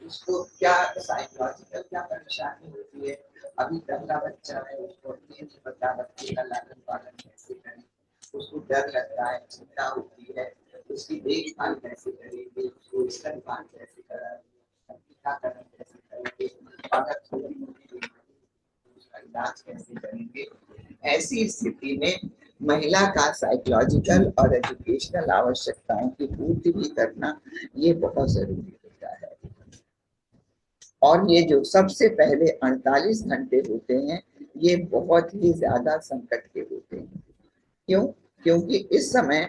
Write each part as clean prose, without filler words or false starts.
उसको क्या साइकोलॉजिकल क्या परेशानी होती है। अभी पहला बच्चा है, उसको ये नहीं पता बच्चे का लालन पालन कैसे करें, उसको डर लगता है, चिंता होती है, उसकी देखभाल कैसे करेंगे, उसको स्तनपान कैसे कराएंगे, टीकाकरण कैसे करेंगे, अगर थोड़ी मोटी बीमारी उसका इलाज कैसे करेंगे। ऐसी स्थिति में महिला का साइकोलॉजिकल और एजुकेशनल आवश्यकताओं की पूर्ति भी करना ये बहुत जरूरी होता है। और ये जो सबसे पहले 48 घंटे होते हैं, ये बहुत ही ज्यादा संकट के होते हैं। क्यों? क्योंकि इस समय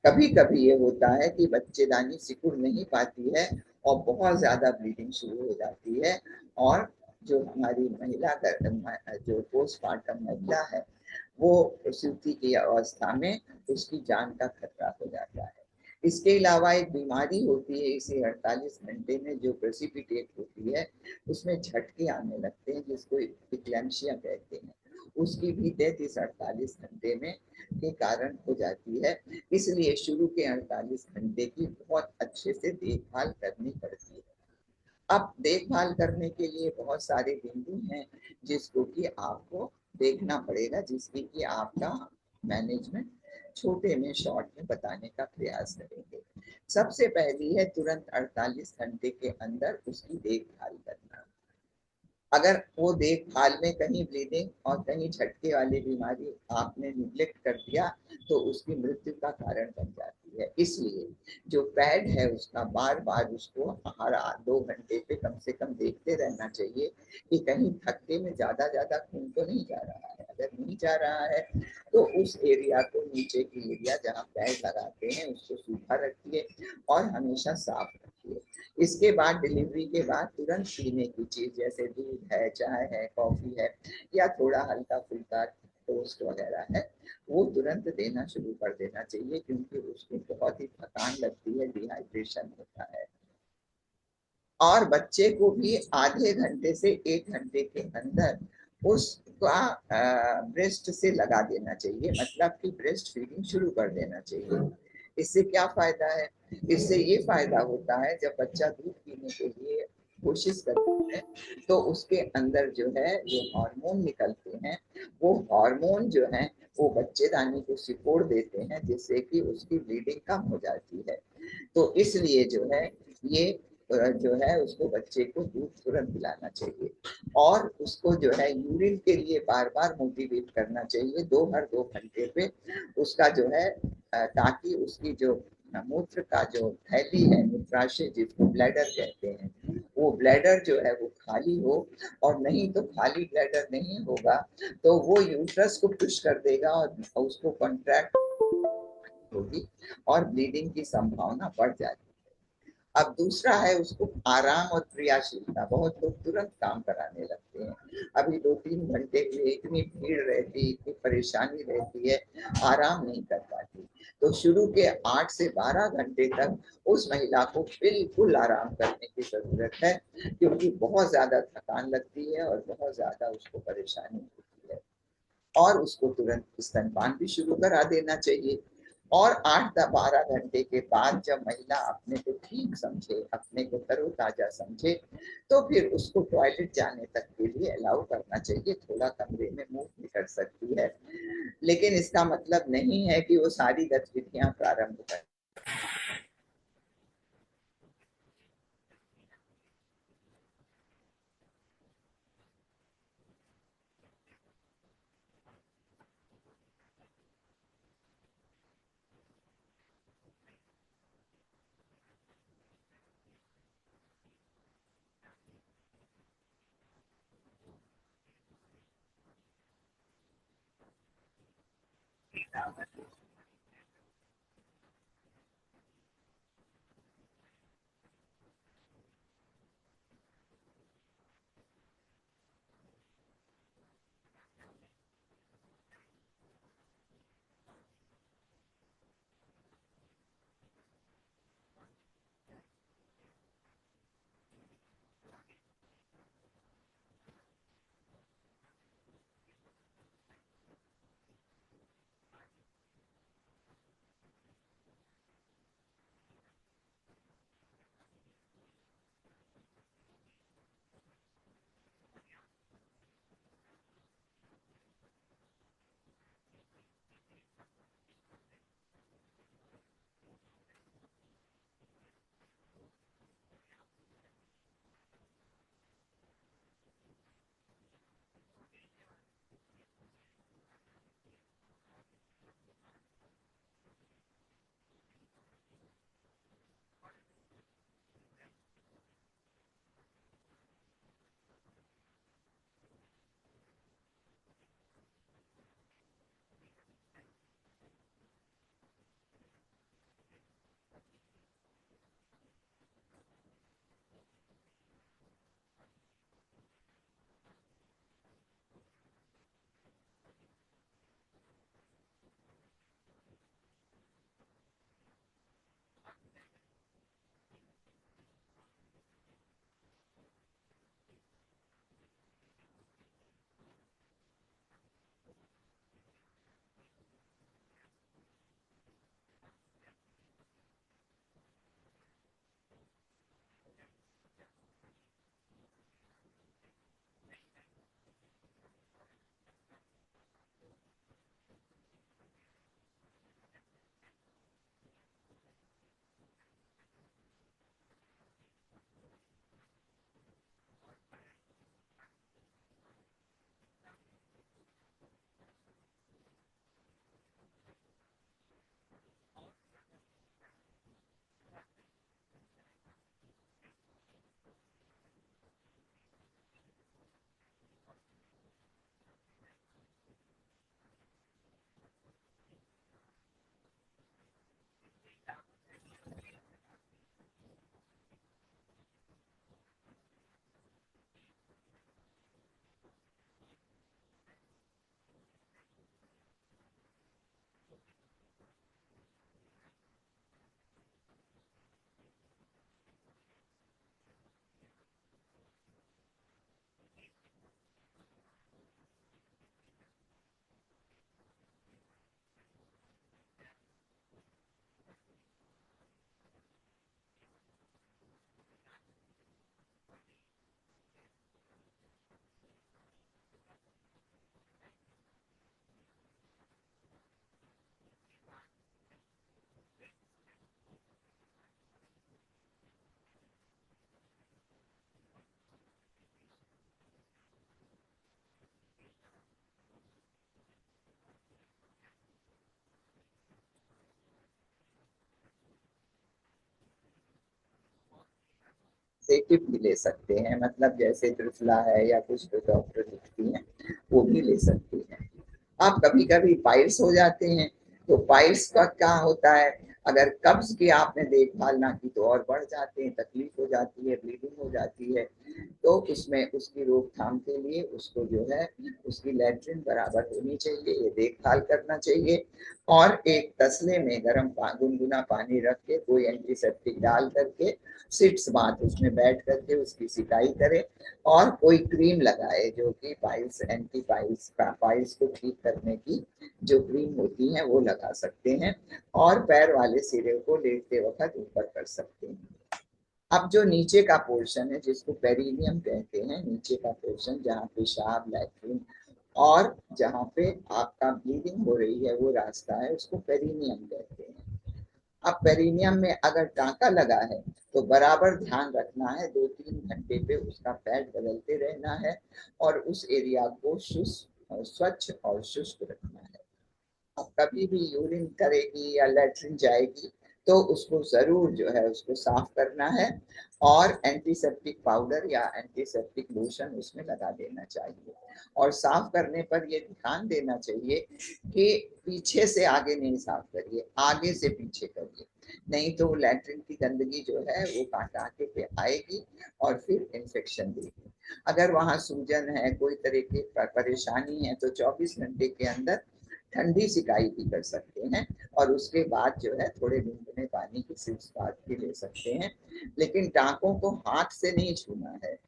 कभी कभी ये होता है कि बच्चेदानी सिकुड़ नहीं पाती है और बहुत ज्यादा ब्लीडिंग शुरू हो जाती है, और जो हमारी महिला जो पोस्टमार्टम महिला है, वो प्रसूति की अवस्था में उसकी जान का खतरा हो जाता है। इसके अलावा एक बीमारी होती है इसी 48 घंटे में जो प्रेसिपिटेट होती है, उसमें झटके आने लगते हैं जिसको इक्लेम्शिया कहते हैं। उसकी भी डेथ इस 48 घंटे में के कारण हो जाती है। इसलिए शुरू के 48 घंटे की बहुत अच्छे से देखभाल करनी पड़ती है। अब देखभाल करने के लिए बहुत सारे बिंदु हैं जिसको कि आपको देखना पड़ेगा, जिसकी कि आपका मैनेजमेंट छोटे में शॉर्ट में बताने का प्रयास करेंगे। सबसे पहली है तुरंत 48 घंटे के अंदर उसकी देखभाल करना। अगर वो देखभाल में कहीं ब्लीडिंग और कहीं झटके वाली बीमारी आपने निग्लेक्ट कर दिया तो उसकी मृत्यु का कारण बन जाती है। इसलिए जो पैड है उसका बार बार उसको हर 2 घंटे पे कम से कम देखते रहना चाहिए कि कहीं धक्के में ज्यादा खून तो नहीं जा रहा है। अगर नहीं जा रहा है तो उस एरिया को, नीचे की एरिया जहाँ पैड लगाते हैं, उसको सूखा रखिए और हमेशा साफ रखिए। इसके बाद डिलीवरी के बाद तुरंत पीने की चीज जैसे दूध है, चाय है, कॉफी है, या थोड़ा हल्का फुल्का टोस्ट वगैरह है, वो तुरंत देना शुरू कर देना चाहिए, क्योंकि उसको बहुत ही थकान लगती है, डिहाइड्रेशन होता है। और बच्चे को भी आधे घंटे से 1 घंटे के अंदर उसका ब्रेस्ट से लगा देना चाहिए, मतलब कि ब्रेस्ट फीडिंग शुरू कर देना चाहिए। इससे क्या फायदा है? इससे ये फायदा होता है जब बच्चा दूध पीने के लिए कोशिश करता है तो उसके अंदर जो है जो हार्मोन निकलते हैं, वो हार्मोन जो है वो बच्चेदानी को सिकोड़ देते हैं, जिससे कि उसकी ब्लीडिंग कम हो जाती है। तो इसलिए जो है ये जो है उसको बच्चे को दूध तुरंत पिलाना चाहिए, और उसको जो है यूरिन के लिए बार बार मोटिवेट करना चाहिए हर 2 घंटे पे उसका जो है, ताकि उसकी जो मूत्र का जो थैली है, मूत्राशय जिसको ब्लैडर कहते हैं, वो ब्लैडर जो है वो खाली हो। और नहीं तो खाली ब्लैडर नहीं होगा तो वो यूट्रस को पुश कर देगा और उसको कॉन्ट्रैक्ट होगी और ब्लीडिंग की संभावना बढ़ जाती है। अब दूसरा है उसको आराम और क्रियाशीलता। बहुत लोग तुरंत काम कराने लगते हैं, अभी 2-3 घंटे में इतनी भीड़ रहती, इतनी परेशानी रहती है, आराम नहीं कर पाती। तो शुरू के 8 से 12 घंटे तक उस महिला को बिल्कुल आराम करने की जरूरत है, क्योंकि बहुत ज्यादा थकान लगती है और बहुत ज्यादा उसको परेशानी होती है। और उसको तुरंत स्तनपान भी शुरू करा देना चाहिए। और 8-12 घंटे के बाद जब महिला अपने को ठीक समझे, अपने को तरोताजा समझे, तो फिर उसको टॉयलेट जाने तक के लिए अलाउ करना चाहिए। थोड़ा कमरे में मूव भी कर सकती है, लेकिन इसका मतलब नहीं है कि वो सारी गतिविधियां प्रारंभ कर। सेटिव भी ले सकते हैं, मतलब जैसे त्रिफला है या कुछ तो डॉक्टर लिखती हैं वो भी ले सकती हैं। अब कभी कभी पाइल्स हो जाते हैं, तो पाइल्स का क्या होता है, अगर कब्ज की आपने देखभाल ना की तो और बढ़ जाते हैं, तकलीफ हो जाती है, ब्लीडिंग हो जाती है। तो उसमें उसकी रोकथाम के लिए उसको जो है उसकी लैट्रिन बराबर होनी चाहिए, ये देखभाल करना चाहिए। और एक तसले में गर्म गुनगुना पानी रख के कोई एंटीसेप्टिक डाल करके सिट्स बात उसमें बैठ करके उसकी सिकाई करे और कोई क्रीम लगाए जो कि पाइल्स एंटी पाइल्स पाइल्स को ठीक करने की जो क्रीम होती है वो लगा सकते हैं और पैर वाले सिरे को लेटते वक्त ऊपर कर सकते हैं। अब जो नीचे का पोर्शन है जिसको पेरिनियम कहते हैं, नीचे का पोर्शन जहाँ पेशाब लैट्रिन और जहाँ पे आपका ब्लीडिंग हो रही है वो रास्ता है, उसको पेरिनियम कहते हैं। अब पेरिनियम में अगर टाँका लगा है तो बराबर ध्यान रखना है, 2-3 घंटे पे उसका पैड बदलते रहना है और उस एरिया को स्वच्छ और शुष्क रखना है। अब कभी भी यूरिन करेगी या लैट्रिन जाएगी तो उसको जरूर जो है उसको साफ करना है और एंटीसेप्टिक पाउडर या एंटीसेप्टिक लोशन उसमें लगा देना चाहिए। और साफ करने पर ये ध्यान देना चाहिए कि पीछे से आगे नहीं साफ करिए, आगे से पीछे करिए, नहीं तो लैट्रिन की गंदगी जो है वो टाँके पे आएगी और फिर इन्फेक्शन देगी। अगर वहाँ सूजन है, कोई तरह की परेशानी है तो 24 घंटे के अंदर ठंडी सिकाई भी कर सकते हैं और उसके बाद जो है थोड़े गुनगुने पानी की सिप्स बात भी ले सकते हैं। लेकिन टाँकों को हाथ से नहीं छूना है,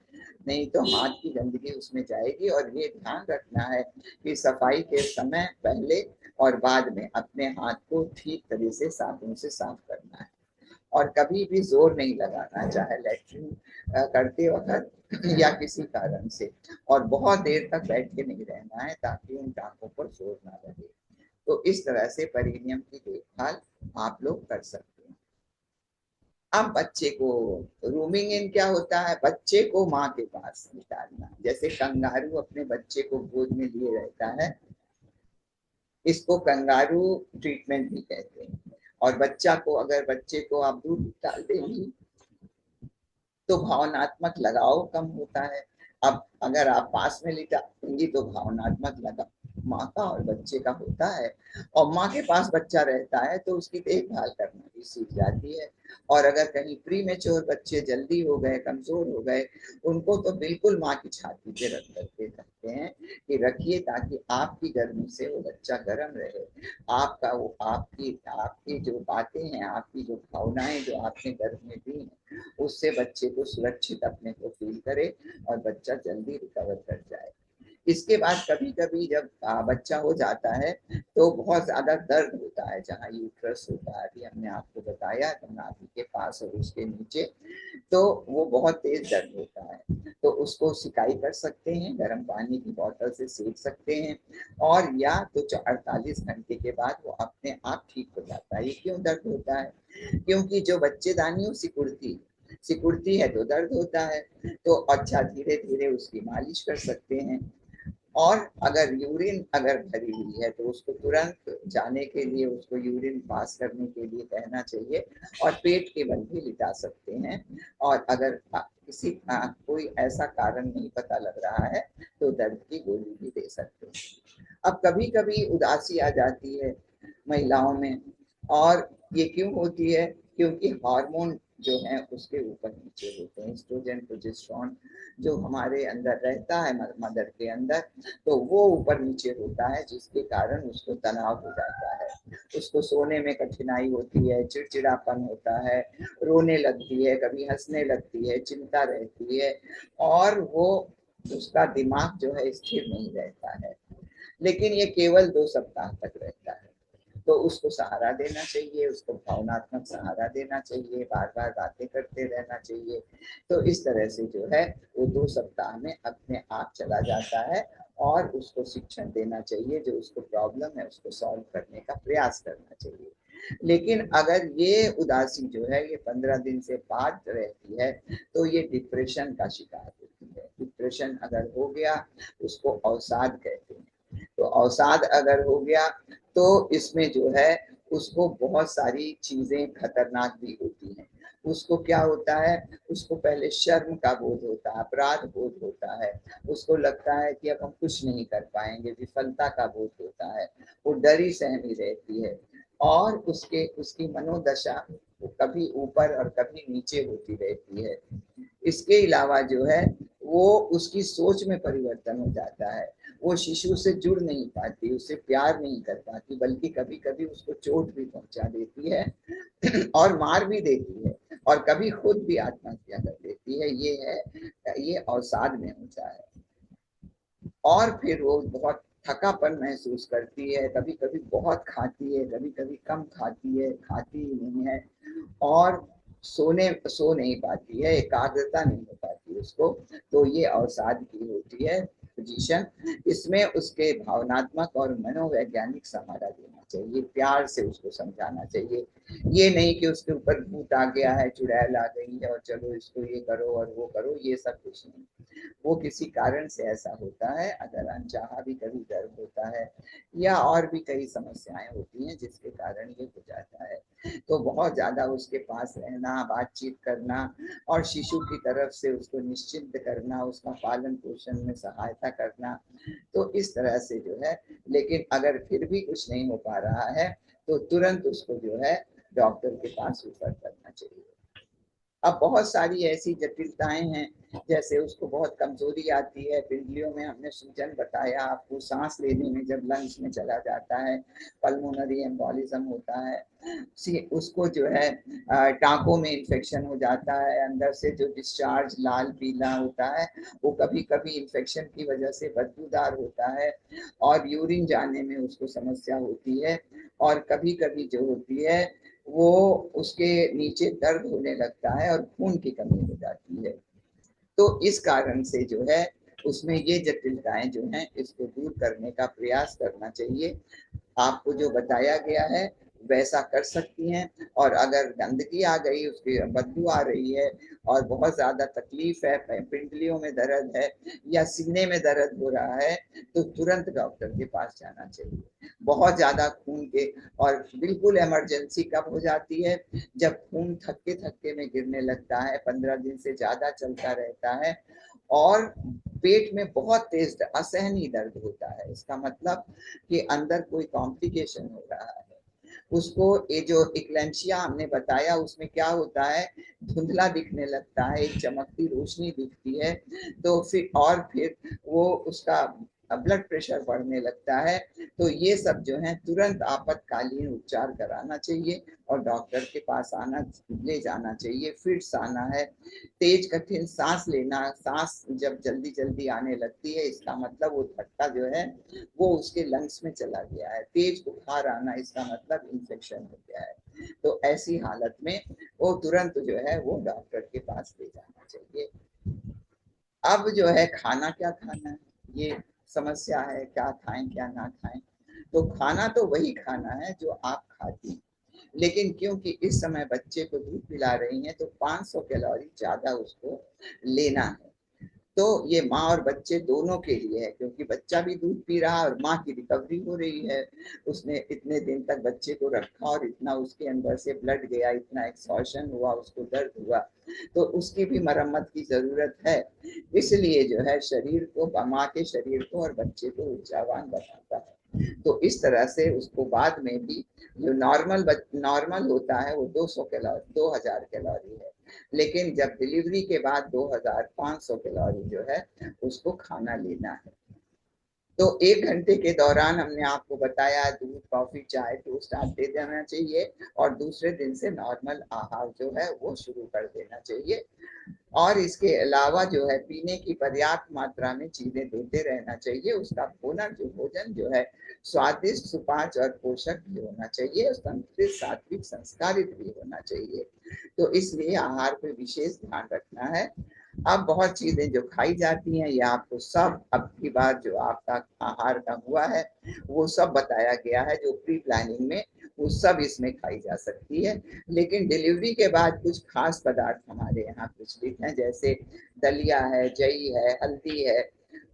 नहीं तो हाथ की गंदगी उसमें जाएगी। और ये ध्यान रखना है कि सफाई के समय पहले और बाद में अपने हाथ को ठीक तरह से साबुन से साफ करना है और कभी भी जोर नहीं लगाना, चाहे लैट्रिन करते वक्त या किसी कारण से, और बहुत देर तक बैठ के नहीं रहना है ताकि उन टाँकों पर जोर ना लगे। तो इस तरह से पेरिनियम की देखभाल आप लोग कर सकते हैं। अब बच्चे को रूमिंग इन क्या होता है, बच्चे को माँ के पास निकालना, जैसे कंगारू अपने बच्चे को गोद में लिए रहता है, इसको कंगारू ट्रीटमेंट भी कहते हैं। और बच्चा को अगर बच्चे को आप दूध डाल देंगी तो भावनात्मक लगाव कम होता है। अब अगर आप पास में लिटा देंगी तो भावनात्मक लगाव माँ का और बच्चे का होता है, और माँ के पास बच्चा रहता है तो उसकी देखभाल करना भी सीख जाती है। और अगर कहीं प्री मेच्योर बच्चे जल्दी हो गए, कमजोर हो गए, उनको तो बिल्कुल माँ की छाती पे रख करके रखते हैं कि रखिए ताकि आपकी गर्मी से वो बच्चा गर्म रहे, आपका वो आपकी आपकी जो बातें हैं, आपकी जो भावनाएं जो आपने गर्भ में दी हैं, उससे बच्चे को सुरक्षित अपने को फील करे और बच्चा जल्दी रिकवर कर जाए। इसके बाद कभी कभी जब बच्चा हो जाता है तो बहुत ज्यादा दर्द होता है, जहाँ यूट्रस होता है, अभी हमने आपको बताया नाभि के पास और उसके नीचे, तो वो बहुत तेज दर्द होता है। तो उसको सिकाई कर सकते हैं, गर्म पानी की बोतल से सेक सकते हैं, और या तो 48 घंटे के बाद वो अपने आप ठीक हो जाता है। ये क्यों दर्द होता है, क्योंकि जो बच्चेदानी सिकुड़ती सिकुड़ती है तो दर्द होता है। तो अच्छा धीरे धीरे उसकी मालिश कर सकते हैं। और अगर यूरिन अगर भरी हुई है तो उसको तुरंत जाने के लिए, उसको यूरिन पास करने के लिए कहना चाहिए और पेट के बल भी लिटा सकते हैं। और अगर किसी कोई ऐसा कारण नहीं पता लग रहा है तो दर्द की गोली भी दे सकते हैं। अब कभी कभी उदासी आ जाती है महिलाओं में, और ये क्यों होती है, क्योंकि हार्मोन जो है उसके ऊपर नीचे होते हैं, एस्ट्रोजन प्रोजेस्टेरोन जो हमारे अंदर रहता है मदर के अंदर, तो वो ऊपर नीचे होता है, जिसके कारण उसको तनाव हो जाता है, उसको सोने में कठिनाई होती है, चिड़चिड़ापन होता है, रोने लगती है, कभी हंसने लगती है, चिंता रहती है, और वो उसका दिमाग जो है स्थिर नहीं रहता है। लेकिन ये केवल 2 सप्ताह तक रहता है, तो उसको सहारा देना चाहिए, उसको भावनात्मक सहारा देना चाहिए, बार बार बातें करते रहना चाहिए। तो इस तरह से जो है वो 2 सप्ताह में अपने आप चला जाता है, और उसको शिक्षण देना चाहिए, जो उसको प्रॉब्लम है उसको सॉल्व करने का प्रयास करना चाहिए। लेकिन अगर ये उदासी जो है ये 15 दिन से बाद रहती है तो ये डिप्रेशन का शिकार होती है। डिप्रेशन अगर हो गया उसको अवसाद कहते हैं। तो अवसाद अगर हो गया तो इसमें जो है उसको बहुत सारी चीजें खतरनाक भी होती हैं। उसको क्या होता है, उसको पहले शर्म का बोध होता है, अपराध बोध होता है, उसको लगता है कि अब हम कुछ नहीं कर पाएंगे, विफलता का बोध होता है, वो डरी सहमी रहती है और उसकी मनोदशा कभी ऊपर और कभी नीचे होती रहती है। इसके अलावा जो है वो उसकी सोच में परिवर्तन हो जाता है, वो शिशु से जुड़ नहीं पाती, उससे प्यार नहीं कर पाती, बल्कि कभी कभी उसको चोट भी पहुंचा देती है और मार भी देती है और कभी खुद भी आत्महत्या कर लेती है। ये अवसाद में होता है। और फिर वो बहुत थकापन महसूस करती है, कभी कभी बहुत खाती है, कभी कभी कम खाती है, खाती ही नहीं है और सो नहीं पाती है, एकाग्रता नहीं हो पाती उसको। तो ये अवसाद की होती है पोजीशन। इसमें उसके भावनात्मक और मनोवैज्ञानिक सहारा देना चाहिए, प्यार से उसको समझाना चाहिए। ये नहीं कि उसके ऊपर भूत आ गया है, चुड़ैल आ गई है और चलो इसको ये करो और वो करो, ये सब कुछ नहीं। वो किसी कारण से ऐसा होता है, अगर अनचाहा भी कभी दर्द होता है या और भी कई समस्याएं होती हैं जिसके कारण ये हो जाता है। तो बहुत ज्यादा उसके पास रहना, बातचीत करना और शिशु की तरफ से उसको निश्चिंत करना, उसका पालन पोषण में सहायता करना, तो इस तरह से जो है। लेकिन अगर फिर भी कुछ नहीं हो पा रहा है तो तुरंत उसको जो है डॉक्टर के पास रेफर करना चाहिए। अब बहुत सारी ऐसी जटिलताएं हैं, जैसे उसको बहुत कमजोरी आती है पिंडलियों में, हमने सूजन बताया आपको, सांस लेने में जब लंग्स में चला जाता है, पल्मोनरी एम्बोलिज्म होता है, उसको जो है टांकों में इन्फेक्शन हो जाता है, अंदर से जो डिस्चार्ज लाल पीला होता है वो कभी कभी इन्फेक्शन की वजह से बदबूदार होता है और यूरिन जाने में उसको समस्या होती है और कभी कभी जो होती है वो उसके नीचे दर्द होने लगता है और खून की कमी हो जाती है। तो इस कारण से जो है उसमें ये जटिलताएं जो हैं इसको दूर करने का प्रयास करना चाहिए। आपको जो बताया गया है वैसा कर सकती हैं। और अगर गंदगी आ गई, उसकी बदबू आ रही है और बहुत ज्यादा तकलीफ है, पिंडलियों में दर्द है या सीने में दर्द हो रहा है, तो तुरंत डॉक्टर के पास जाना चाहिए। बहुत ज्यादा खून के, और बिल्कुल इमरजेंसी कब हो जाती है, जब खून थक्के थक्के में गिरने लगता है, 15 दिन से ज्यादा चलता रहता है और पेट में बहुत तेज असहनीय दर्द होता है। इसका मतलब कि अंदर कोई कॉम्प्लिकेशन हो रहा है। उसको ये जो इक्लेम्सिया हमने बताया उसमें क्या होता है, धुंधला दिखने लगता है, एक चमकती रोशनी दिखती है, तो फिर वो उसका ब्लड प्रेशर बढ़ने लगता है। तो ये सब जो है तुरंत आपातकालीन उपचार कराना चाहिए और डॉक्टर के पास ले जाना चाहिए। फिट्स आना है, तेज कठिन सांस लेना, सांस जब जल्दी जल्दी आने लगती है इसका मतलब वो थक्का जो है वो उसके लंग्स में चला गया है। तेज बुखार आना इसका मतलब इन्फेक्शन हो गया है। तो ऐसी हालत में वो तुरंत जो है वो डॉक्टर के पास ले जाना चाहिए। अब जो है खाना क्या खाना है, ये समस्या है, क्या खाएं क्या ना खाएं। तो खाना तो वही खाना है जो आप खाती हैं, लेकिन क्योंकि इस समय बच्चे को दूध पिला रही हैं तो 500 कैलोरी ज्यादा उसको लेना है। तो ये माँ और बच्चे दोनों के लिए है, क्योंकि बच्चा भी दूध पी रहा है और माँ की रिकवरी हो रही है। उसने इतने दिन तक बच्चे को रखा और इतना उसके अंदर से ब्लड गया, इतना एक्सॉशन हुआ, उसको दर्द हुआ, तो उसकी भी मरम्मत की जरूरत है। इसलिए जो है शरीर को, माँ के शरीर को और बच्चे को ऊर्जावान बनाता है। तो इस तरह से उसको बाद में भी जो नॉर्मल होता है वो 200 कैलोरी 2000 कैलोरी है, लेकिन जब डिलीवरी के बाद 2500 कैलोरी जो है उसको खाना लेना है। तो 1 घंटे के दौरान हमने आपको बताया दूध, कॉफी, चाय, टोस्ट आप दे देना चाहिए और दूसरे दिन से नॉर्मल आहार जो है वो शुरू कर देना चाहिए। और इसके अलावा जो है पीने की पर्याप्त मात्रा में चीजें देते रहना चाहिए। उसका भोजन जो है स्वादिष्ट, सुपाच्य और पोषक भी होना चाहिए, संतुलित, सात्विक, संस्कारित भी होना चाहिए। तो इसलिए आहार पे विशेष ध्यान रखना है। अब बहुत चीजें जो खाई जाती हैं ये आपको सब अब की बार जो आपका आहार का हुआ है वो सब बताया गया है, जो प्री प्लानिंग में वो सब इसमें खाई जा सकती है। लेकिन डिलीवरी के बाद कुछ खास पदार्थ हमारे यहाँ प्रचलित हैं, जैसे दलिया है, जई है, हल्दी है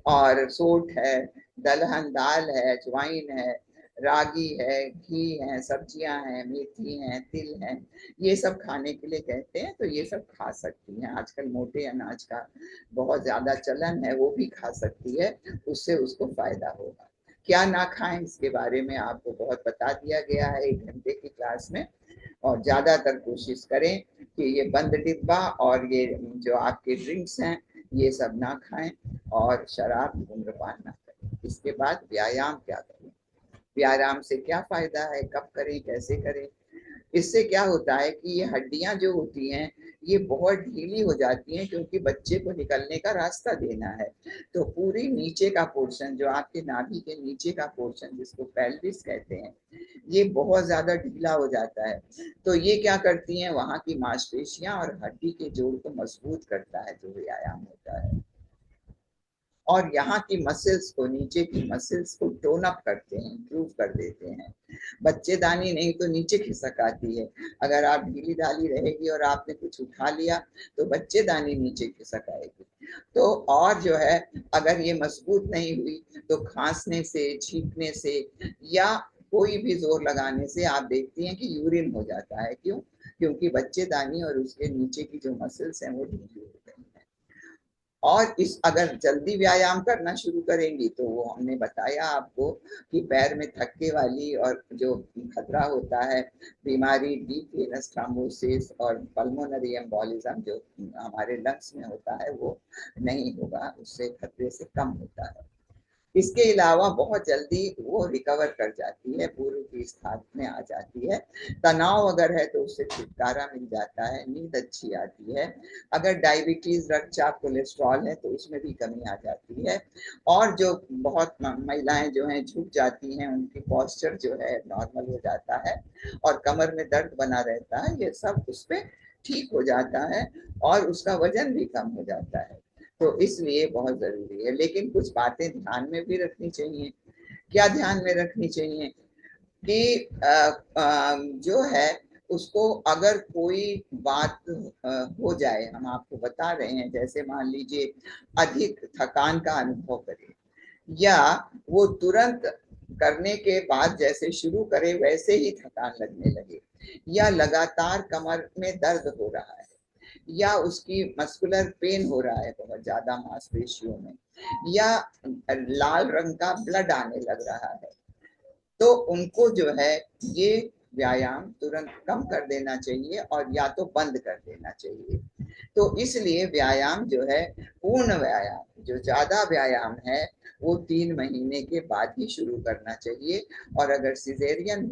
और सोठ है, दलहन दाल है, अजवाइन है, रागी है, घी है, सब्जियां हैं, मेथी हैं, तिल हैं, ये सब खाने के लिए कहते हैं। तो ये सब खा सकती हैं। आजकल मोटे अनाज का बहुत ज्यादा चलन है, वो भी खा सकती है, उससे उसको फायदा होगा। क्या ना खाएं इसके बारे में आपको बहुत बता दिया गया है 1 घंटे की क्लास में। और ज्यादातर कोशिश करें कि ये बंद डिब्बा और ये जो आपके ड्रिंक्स हैं ये सब ना खाएं और शराब धूम्रपान ना करें। इसके बाद व्यायाम क्या करें, व्यायाम से क्या फायदा है, कब करें, कैसे करें। इससे क्या होता है कि ये हड्डियां जो होती हैं ये बहुत ढीली हो जाती हैं, क्योंकि बच्चे को निकलने का रास्ता देना है। तो पूरी नीचे का पोर्शन, जो आपके नाभि के नीचे का पोर्शन जिसको पेल्विस कहते हैं, ये बहुत ज्यादा ढीला हो जाता है। तो ये क्या करती हैं, वहां की मांसपेशियां और हड्डी के जोड़ को मजबूत करता है जो व्यायाम होता है। और यहाँ की मसल्स को, नीचे की मसल्स को टोन अप करते हैं, इम्प्रूव कर देते हैं। बच्चेदानी नहीं तो नीचे खिसक आती है। अगर आप ढीली ढाली रहेगी और आपने कुछ उठा लिया तो बच्चेदानी नीचे खिसक आएगी। तो और जो है, अगर ये मजबूत नहीं हुई तो खांसने से, छींकने से या कोई भी जोर लगाने से आप देखती हैं कि यूरिन हो जाता है। क्यों? क्योंकि बच्चेदानी और उसके नीचे की जो मसल्स हैं वो ढीली हो गई हैं। और इस अगर जल्दी व्यायाम करना शुरू करेंगी तो वो हमने बताया आपको कि पैर में थक्के वाली और जो खतरा होता है बीमारी, डीप वेनस थ्रोम्बोसिस और पल्मोनरी एम्बोलिज्म जो हमारे लंग्स में होता है, वो नहीं होगा, उससे खतरे से कम होता है। इसके अलावा बहुत जल्दी वो रिकवर कर जाती है, पूर्व की स्थिति में आ जाती है। तनाव अगर है तो उससे छुटकारा मिल जाता है, नींद अच्छी आती है। अगर डायबिटीज, रक्तचाप, कोलेस्ट्रॉल है तो उसमें भी कमी आ जाती है। और जो बहुत महिलाएं जो हैं झुक जाती हैं, उनकी पोस्चर जो है नॉर्मल हो जाता है और कमर में दर्द बना रहता है, ये सब उसपे ठीक हो जाता है और उसका वजन भी कम हो जाता है। तो इसलिए बहुत जरूरी है। लेकिन कुछ बातें ध्यान में भी रखनी चाहिए। क्या ध्यान में रखनी चाहिए कि जो है उसको अगर कोई बात हो जाए, हम आपको बता रहे हैं, जैसे मान लीजिए अधिक थकान का अनुभव करे, या वो तुरंत करने के बाद जैसे शुरू करे वैसे ही थकान लगने लगे, या लगातार कमर में दर्द हो रहा है, या उसकी मस्कुलर पेन हो रहा है बहुत ज्यादा मांसपेशियों में, या लाल रंग का ब्लड आने लग रहा है, तो उनको जो है ये व्यायाम तुरंत कम कर देना चाहिए और या तो बंद कर देना चाहिए। तो इसलिए व्यायाम जो है, पूर्ण व्यायाम, जो ज्यादा व्यायाम है, वो 3 महीने के बाद ही शुरू करना चाहिए। और अगर सिजेरियन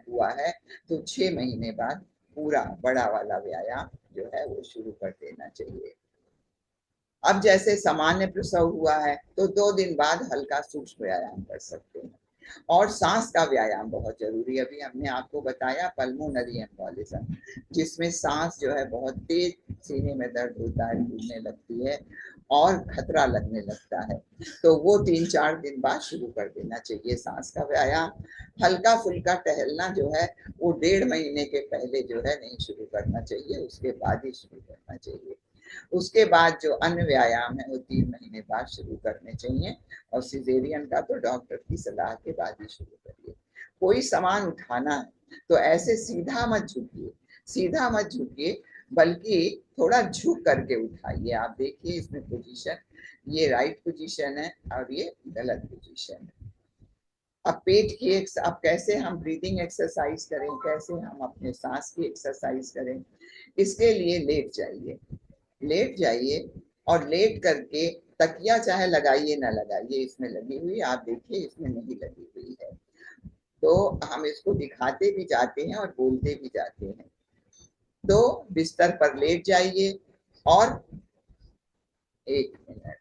हुआ है तो 6 महीने बाद पूरा बड़ा वाला व्यायाम जो है वो शुरू कर देना चाहिए। अब जैसे सामान्य प्रसव हुआ है तो 2 दिन बाद हल्का सूक्ष्म व्यायाम कर सकते हैं। और सांस का व्यायाम बहुत जरूरी है। अभी हमने आपको बताया पल्मोनरी एम्बोलिज्म, जिसमें सांस जो है बहुत तेज, सीने में दर्द होता है, फूलने लगती है और खतरा लगने लगता है। तो वो 3-4 दिन बाद शुरू कर देना चाहिए सांस का व्यायाम। हल्का फुल्का टहलना जो है वो 1.5 महीने के पहले जो है नहीं शुरू करना चाहिए, उसके बाद ही शुरू करना चाहिए। उसके बाद जो अन्य व्यायाम है वो 3 महीने बाद शुरू करने चाहिए। और सिजेरियन का तो डॉक्टर की सलाह के बाद ही शुरू करिए। कोई सामान उठाना है तो ऐसे सीधा मत झुकिए, सीधा मत झुकिए, बल्कि थोड़ा झुक करके उठाइए। आप देखिए इसमें पोजीशन, ये राइट पोजीशन है और ये गलत पोजीशन है। अब पेट की अब कैसे हम ब्रीदिंग एक्सरसाइज करें, कैसे हम अपने सांस की एक्सरसाइज करें, इसके लिए लेट जाइए, लेट जाइए और लेट करके तकिया चाहे लगाइए ना लगाइए, इसमें लगी हुई, आप देखिए इसमें नहीं लगी हुई है। तो हम इसको दिखाते भी जाते हैं और बोलते भी जाते हैं। तो बिस्तर पर लेट जाइए और 1 मिनट,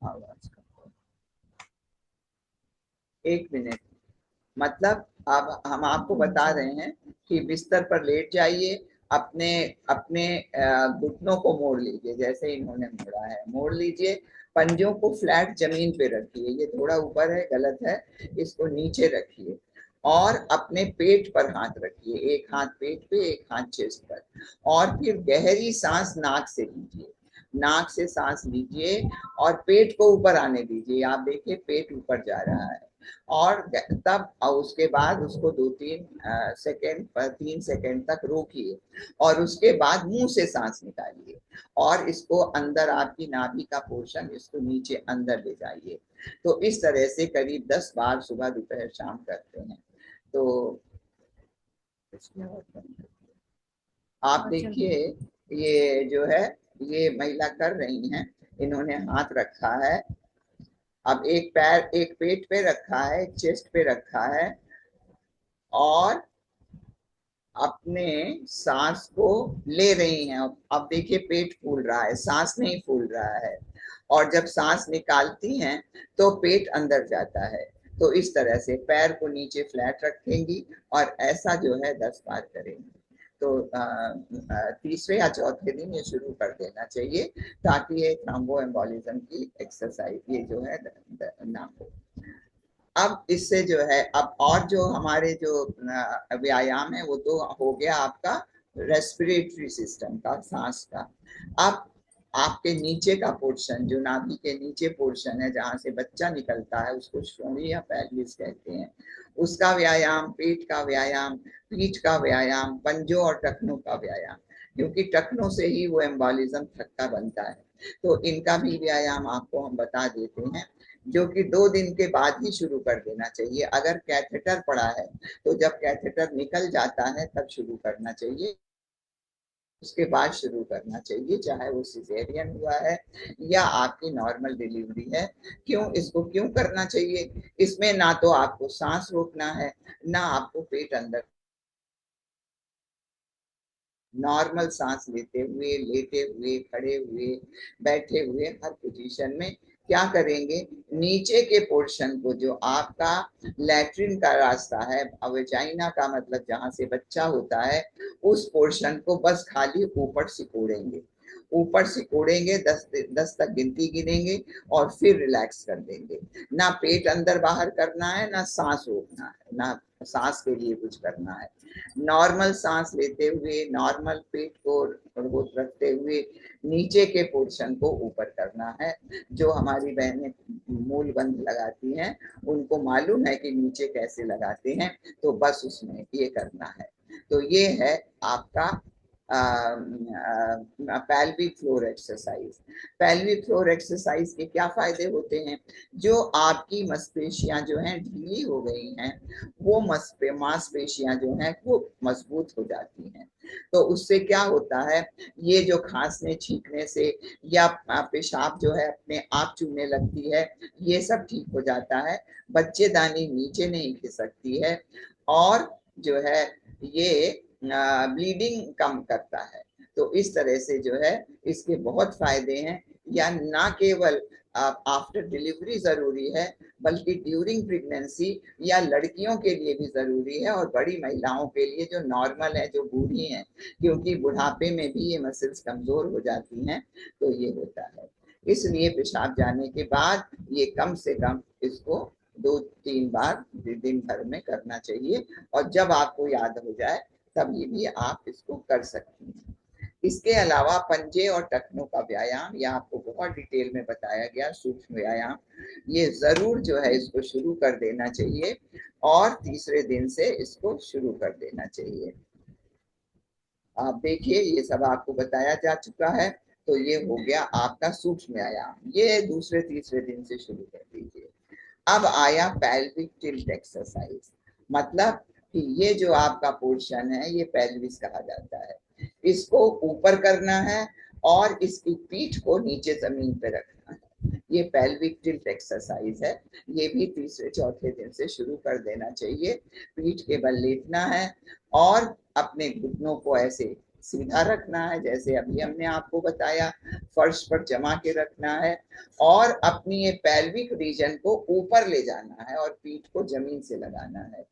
आवाज का 1 मिनट, मतलब अब हम आपको बता रहे हैं कि बिस्तर पर लेट जाइए, अपने अपने घुटनों को मोड़ लीजिए, जैसे इन्होंने मोड़ा है मोड़ लीजिए। पंजों को फ्लैट जमीन पे रखिए, ये थोड़ा ऊपर है, गलत है, इसको नीचे रखिए। और अपने पेट पर हाथ रखिए, एक हाथ पेट पे, एक हाथ चेस्ट पर, और फिर गहरी सांस नाक से लीजिए, नाक से सांस लीजिए और पेट को ऊपर आने दीजिए। आप देखिए पेट ऊपर जा रहा है, और तब उसके बाद उसको 2-3 सेकेंड, 3 सेकेंड तक रोकिए, और उसके बाद मुंह से सांस निकालिए, और इसको अंदर, आपकी नाभि का पोर्शन, इसको नीचे अंदर ले जाइए। तो इस तरह से करीब 10 बार सुबह दोपहर शाम करते हैं। तो आप देखिए, ये जो है, ये महिला कर रही हैं, इन्होंने हाथ रखा है, अब एक पैर, एक पेट पे रखा है, एक चेस्ट पे रखा है, और अपने सांस को ले रही हैं। अब देखिए पेट फूल रहा है, सांस नहीं फूल रहा है, और जब सांस निकालती हैं तो पेट अंदर जाता है। तो इस तरह से पैर को नीचे फ्लैट रखेंगी, और ऐसा जो है 10 बार करेंगी। तो तीसरे या चौथे दिन ये शुरू कर देना चाहिए, ताकि ये थ्रोम्बो एम्बोलिज्म की एक्सरसाइज ये जो है ना हो। अब इससे जो है, अब और जो हमारे जो व्यायाम है वो तो हो गया आपका रेस्पिरेटरी सिस्टम का, सांस का। अब आपके नीचे का पोर्शन, जो नाभि के नीचे पोर्शन है जहां से बच्चा निकलता है, उसको श्रोणी या पेल्विस कहते हैं, उसका व्यायाम, पेट का व्यायाम, पीठ का व्यायाम, पंजों और टखनों का व्यायाम, क्योंकि टखनों से ही वो एम्बोलिज्म थक्का बनता है। तो इनका भी व्यायाम आपको हम बता देते हैं, जो कि 2 दिन के बाद ही शुरू कर देना चाहिए। अगर कैथेटर पड़ा है तो जब कैथेटर निकल जाता है तब शुरू करना चाहिए, उसके बाद शुरू करना चाहिए, चाहे वो सिजेरियन हुआ है या आपकी नॉर्मल डिलीवरी है। क्यों, इसको क्यों करना चाहिए? इसमें ना तो आपको सांस रोकना है, ना आपको पेट अंदर, नॉर्मल सांस लेते हुए, लेटे हुए, खड़े हुए, बैठे हुए, हर पोजीशन में क्या करेंगे, नीचे के पोर्शन को, जो आपका लैट्रिन का रास्ता है, वेजाइना का मतलब जहां से बच्चा होता है, उस पोर्शन को बस खाली ऊपर सिकोड़ेंगे, ऊपर सिकोड़ेंगे, 10 तक गिनती गिनेंगे, और फिर रिलैक्स कर देंगे। ना पेट अंदर बाहर करना है, ना सांस रोकना है, ना सांस के लिए कुछ करना है। नॉर्मल सांस लेते हुए, नॉर्मल पेट को रखते हुए, नीचे के पोर्शन को ऊपर करना है। जो हमारी बहनें मूल बंध लगाती हैं, उनको मालूम है कि नीचे कैसे लगाते हैं, तो बस उसमें ये करना है। तो ये है आपका pelvic floor exercise. Pelvic floor exercise के क्या फायदे होते हैं? जो आपकी मांसपेशियां जो हैं ढीली हो गई हैं, वो मांसपेशियां जो हैं वो मजबूत हो जाती हैं। तो उससे क्या होता है, ये जो खांसने छींकने से या पेशाब जो है अपने आप चूने लगती है, ये सब ठीक हो जाता है, बच्चेदानी नीचे नहीं खिसकती है, और जो है ये ब्लीडिंग कम करता है। तो इस तरह से जो है इसके बहुत फायदे हैं। या ना केवल आफ्टर डिलीवरी जरूरी है, बल्कि ड्यूरिंग प्रेगनेंसी या लड़कियों के लिए भी जरूरी है, और बड़ी महिलाओं के लिए जो नॉर्मल है, जो बूढ़ी हैं, क्योंकि बुढ़ापे में भी ये मसल्स कमजोर हो जाती हैं, तो ये होता है। इसलिए पेशाब जाने के बाद ये कम से कम इसको 2-3 बार दिन भर में करना चाहिए, और जब आपको याद हो जाए तभी भी आप इसको कर सकती हैं। इसके अलावा पंजे और टखनों का व्यायाम, यह आपको बहुत डिटेल में बताया गया, सूक्ष्म व्यायाम, ये जरूर जो है इसको शुरू कर देना चाहिए, और तीसरे दिन से इसको शुरू कर देना चाहिए। आप देखिए ये सब आपको बताया जा चुका है। तो ये हो गया आपका सूक्ष्म व्यायाम, ये दूसरे तीसरे दिन से शुरू कर दीजिए। अब आया पेल्विक टिल्ट एक्सरसाइज, मतलब कि ये जो आपका पोर्शन है ये पेल्विस कहा जाता है, इसको ऊपर करना है, और इसकी पीठ को नीचे जमीन पे रखना है। ये पेल्विक टिल्ट एक्सरसाइज है, ये भी तीसरे चौथे दिन से शुरू कर देना चाहिए। पीठ के बल लेटना है, और अपने घुटनों को ऐसे सीधा रखना है, जैसे अभी हमने आपको बताया, फर्श पर जमा के रखना है, और अपनी ये पेल्विक रीजन को ऊपर ले जाना है, और पीठ को जमीन से लगाना है।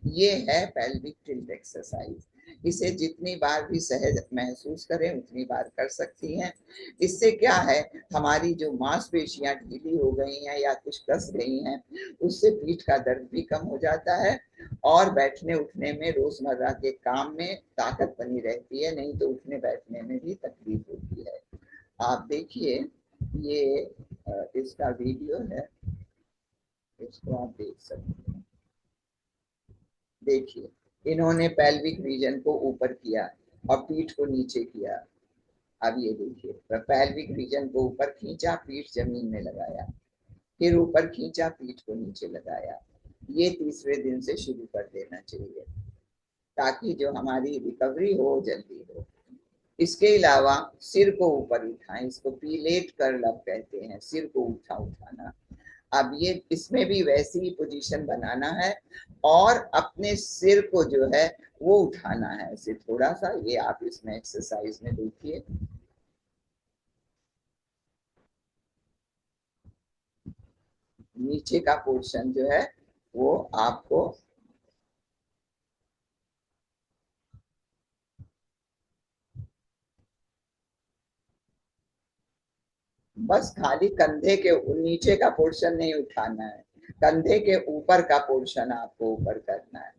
ये है पेल्विक टिल्ट एक्सरसाइज। इसे जितनी बार भी सहज महसूस करें उतनी बार कर सकती हैं। इससे क्या है, हमारी जो मांसपेशियां ढीली हो गई हैं या कुछ कस गई हैं, उससे पीठ का दर्द भी कम हो जाता है और बैठने उठने में, रोजमर्रा के काम में ताकत बनी रहती है, नहीं तो उठने बैठने में भी तकलीफ होती है। आप देखिए, ये इसका वीडियो है, इसको आप देख सकते हैं। देखिए, इन्होंने पेल्विक रीजन को ऊपर किया और पीठ को नीचे किया। अब ये देखिए, पेल्विक रीजन को ऊपर खींचा, पीठ जमीन में लगाया, फिर ऊपर खींचा, पीठ को नीचे लगाया। ये तीसरे दिन से शुरू कर देना चाहिए ताकि जो हमारी रिकवरी हो जल्दी हो। इसके अलावा सिर को ऊपर उठाएं, इसको पीलेट कर्ल कहते हैं, सिर को उठाना। अब ये इसमें भी वैसी ही पोजीशन बनाना है और अपने सिर को जो है वो उठाना है ऐसे थोड़ा सा। ये आप इसमें एक्सरसाइज में देखिए। नीचे का पोर्शन जो है वो आपको बस खाली कंधे के नीचे का पोर्शन नहीं उठाना है, कंधे के ऊपर का पोर्शन आपको ऊपर करना है।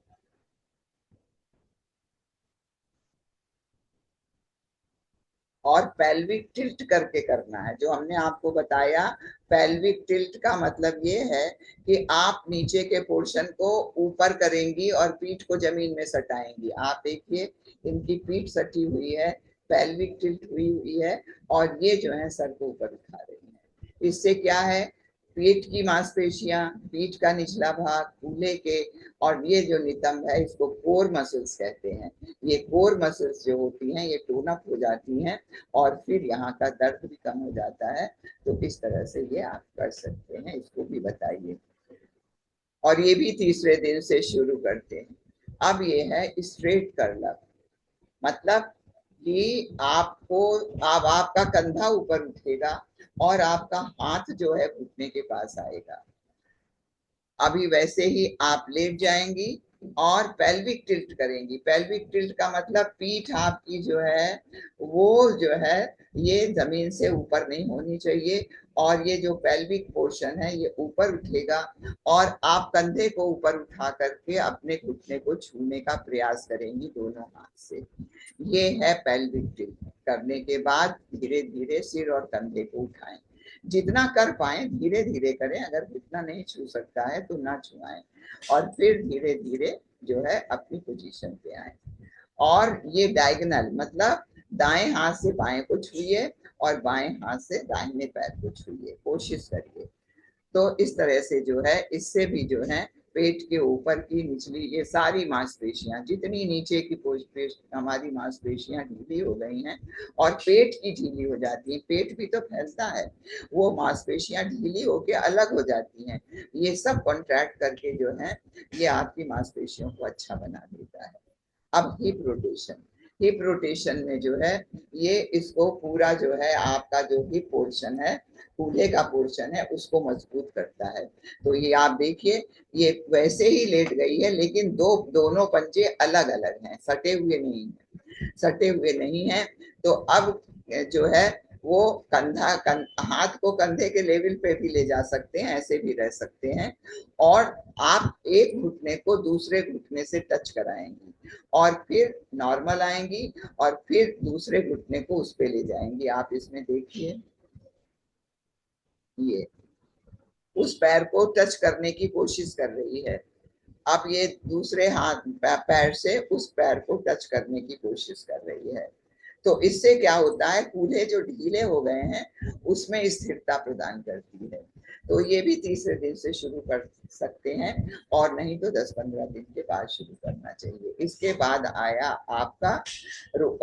और पेल्विक टिल्ट करके करना है, जो हमने आपको बताया। पेल्विक टिल्ट का मतलब ये है कि आप नीचे के पोर्शन को ऊपर करेंगी और पीठ को जमीन में सटाएंगी। आप देखिए, इनकी पीठ सटी हुई है, पेल्विक टिल्ट हुई हुई है और ये जो है सर को ऊपर उठा रही है। इससे क्या है, पीठ की मांसपेशियां, पीठ का निचला भाग, कूल्हे के और ये जो नितंब है, इसको कोर मसल्स कहते हैं। ये कोर मसल्स जो होती हैं ये टोन अप हो जाती हैं और फिर यहाँ का दर्द भी कम हो जाता है। तो इस तरह से ये आप कर सकते हैं, इसको भी बताइए। और ये भी तीसरे दिन से शुरू करते हैं। अब ये है स्ट्रेट कर्ल अप, मतलब कि आपको, अब आपका कंधा ऊपर उठेगा और आपका हाथ जो है घुटने के पास आएगा। अभी वैसे ही आप लेट जाएंगी और पेल्विक टिल्ट करेंगी। पेल्विक टिल्ट का मतलब पीठ आपकी जो है वो जो है ये जमीन से ऊपर नहीं होनी चाहिए और ये जो पेल्विक पोर्शन है ये ऊपर उठेगा और आप कंधे को ऊपर उठा करके अपने घुटने को छूने का प्रयास करेंगी दोनों हाथ से। ये है पेल्विक टिल्ट। करने के बाद धीरे धीरे सिर और कंधे को उठाएं, जितना कर पाए धीरे धीरे करें, अगर घुटना नहीं छू सकता है तो ना छुआएं और फिर धीरे धीरे जो है अपनी पोजीशन पे आए। और ये डायगोनल मतलब दाएं हाथ से बाएं को छुइए और बाएं हाथ से दाहिने पैर को छुइए, कोशिश करिए। तो इस तरह से जो है, इससे भी जो है पेट के ऊपर की निचली ये सारी मांसपेशियां, जितनी नीचे की हमारी मांसपेशियां ढीली हो गई हैं और पेट की ढीली हो जाती है, पेट भी तो फैलता है, वो मांसपेशियां ढीली होके अलग हो जाती हैं। ये सब कॉन्ट्रैक्ट करके जो है ये आपकी मांसपेशियों को अच्छा बना देता है। अब हिप रोटेशन, हिप रोटेशन में जो है ये इसको पूरा जो है आपका जो हिप पोर्शन है, कूल्हे का पोर्शन है, उसको मजबूत करता है। तो ये आप देखिए, ये वैसे ही लेट गई है लेकिन दोनों पंजे अलग अलग हैं, सटे हुए नहीं है, सटे हुए नहीं है। तो अब जो है वो हाथ को कंधे के लेवल पे भी ले जा सकते हैं, ऐसे भी रह सकते हैं और आप एक घुटने को दूसरे घुटने से टच कराएंगी और फिर नॉर्मल आएंगी और फिर दूसरे घुटने को उस पे ले जाएंगी। आप इसमें देखिए, ये उस पैर को टच करने की कोशिश कर रही है, अब ये दूसरे हाथ पैर से उस पैर को टच करने की कोशिश कर रही है। तो इससे क्या होता है, कूल्हे जो ढीले हो गए हैं उसमें स्थिरता प्रदान करती है। तो ये भी तीसरे दिन से शुरू कर सकते हैं और नहीं तो 10-15 दिन के बाद शुरू करना चाहिए। इसके बाद आया आपका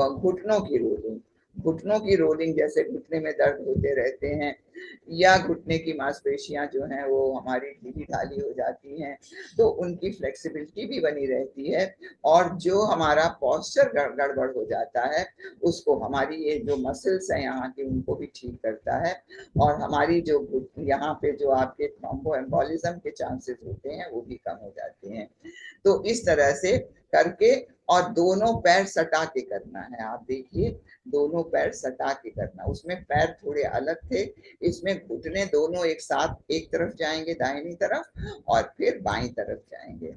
घुटनों की रोलिंग। घुटनों की रोलिंग, जैसे घुटने में दर्द होते रहते हैं या घुटने की मांसपेशियां जो हैं वो हमारी ढीली ढाली हो जाती हैं, तो उनकी फ्लेक्सिबिलिटी भी बनी रहती है और जो हमारा पॉस्चर गड़बड़ हो जाता है उसको, हमारी ये जो मसल्स हैं यहाँ की, उनको भी ठीक करता है और हमारी जो यहाँ पे जो आपके थ्रोम्बोएम्बोलिज्म के चांसेस होते हैं वो भी कम हो जाते हैं। तो इस तरह से करके और दोनों पैर सटा के करना है। आप देखिए, दोनों पैर सटा के करना। उसमें पैर थोड़े अलग थे, इसमें घुटने दोनों एक साथ एक तरफ जाएंगे दाहिनी तरफ और फिर बाईं तरफ जाएंगे।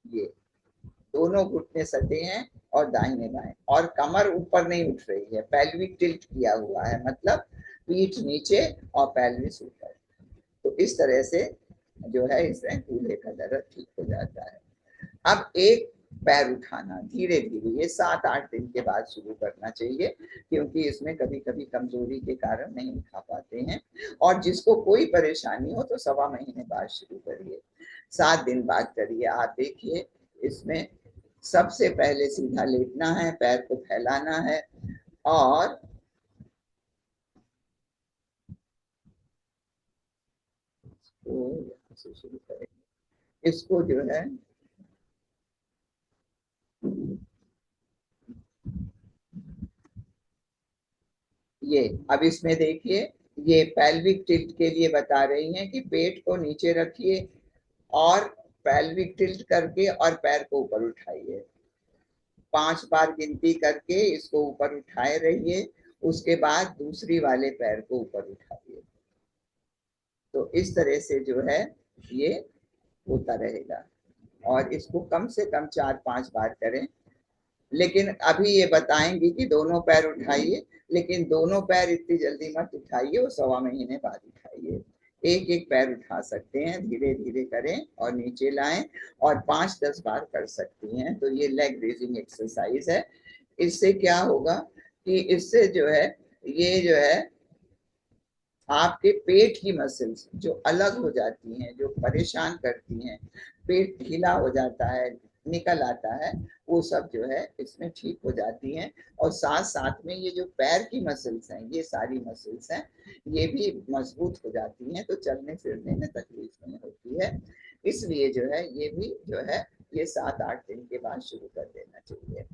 ये दोनों घुटने सटे हैं और दाहिने बाएं, और कमर ऊपर नहीं उठ रही है, पेल्विक टिल्ट किया हुआ है, मतलब पीठ नीचे और पेल्विस ऊपर। तो इस तरह से जो है इससे कूल्हे का दर्द ठीक हो जाता है। अब एक पैर उठाना धीरे धीरे, ये 7-8 दिन के बाद शुरू करना चाहिए, क्योंकि इसमें कभी कभी कमजोरी के कारण नहीं उठा पाते हैं। और जिसको कोई परेशानी हो तो 1.25 महीने बाद शुरू करिए, 7 दिन बाद करिए। आप देखिए, इसमें सबसे पहले सीधा लेटना है, पैर को फैलाना है, और यहाँ से शुरू करेंगे। इसको जो है ये, अब इसमें देखिए, ये पेल्विक टिल्ट के लिए बता रही हैं कि पेट को नीचे रखिए और पेल्विक टिल्ट करके और पैर को ऊपर उठाइए। 5 बार गिनती करके इसको ऊपर उठाए रहिए, उसके बाद दूसरी वाले पैर को ऊपर उठाइए। तो इस तरह से जो है ये होता रहेगा, और इसको कम से कम 4-5 बार करें। लेकिन अभी ये बताएंगे कि दोनों पैर उठाइए, लेकिन दोनों पैर इतनी जल्दी मत उठाइए, वो 1.25 महीने बाद उठाइए। एक एक पैर उठा सकते हैं, धीरे धीरे करें और नीचे लाएं, और 5-10 बार कर सकती हैं। तो ये लेग रेजिंग एक्सरसाइज है। इससे क्या होगा कि इससे जो है, ये जो है आपके पेट की मसल्स जो अलग हो जाती हैं, जो परेशान करती हैं, पेट ढीला हो जाता है, निकल आता है, वो सब जो है इसमें ठीक हो जाती हैं। और साथ साथ में ये जो पैर की मसल्स हैं, ये सारी मसल्स हैं, ये भी मजबूत हो जाती हैं, तो चलने फिरने में तकलीफ नहीं होती है। इसलिए जो है ये भी जो है ये 7-8 दिन के बाद शुरू कर देना चाहिए।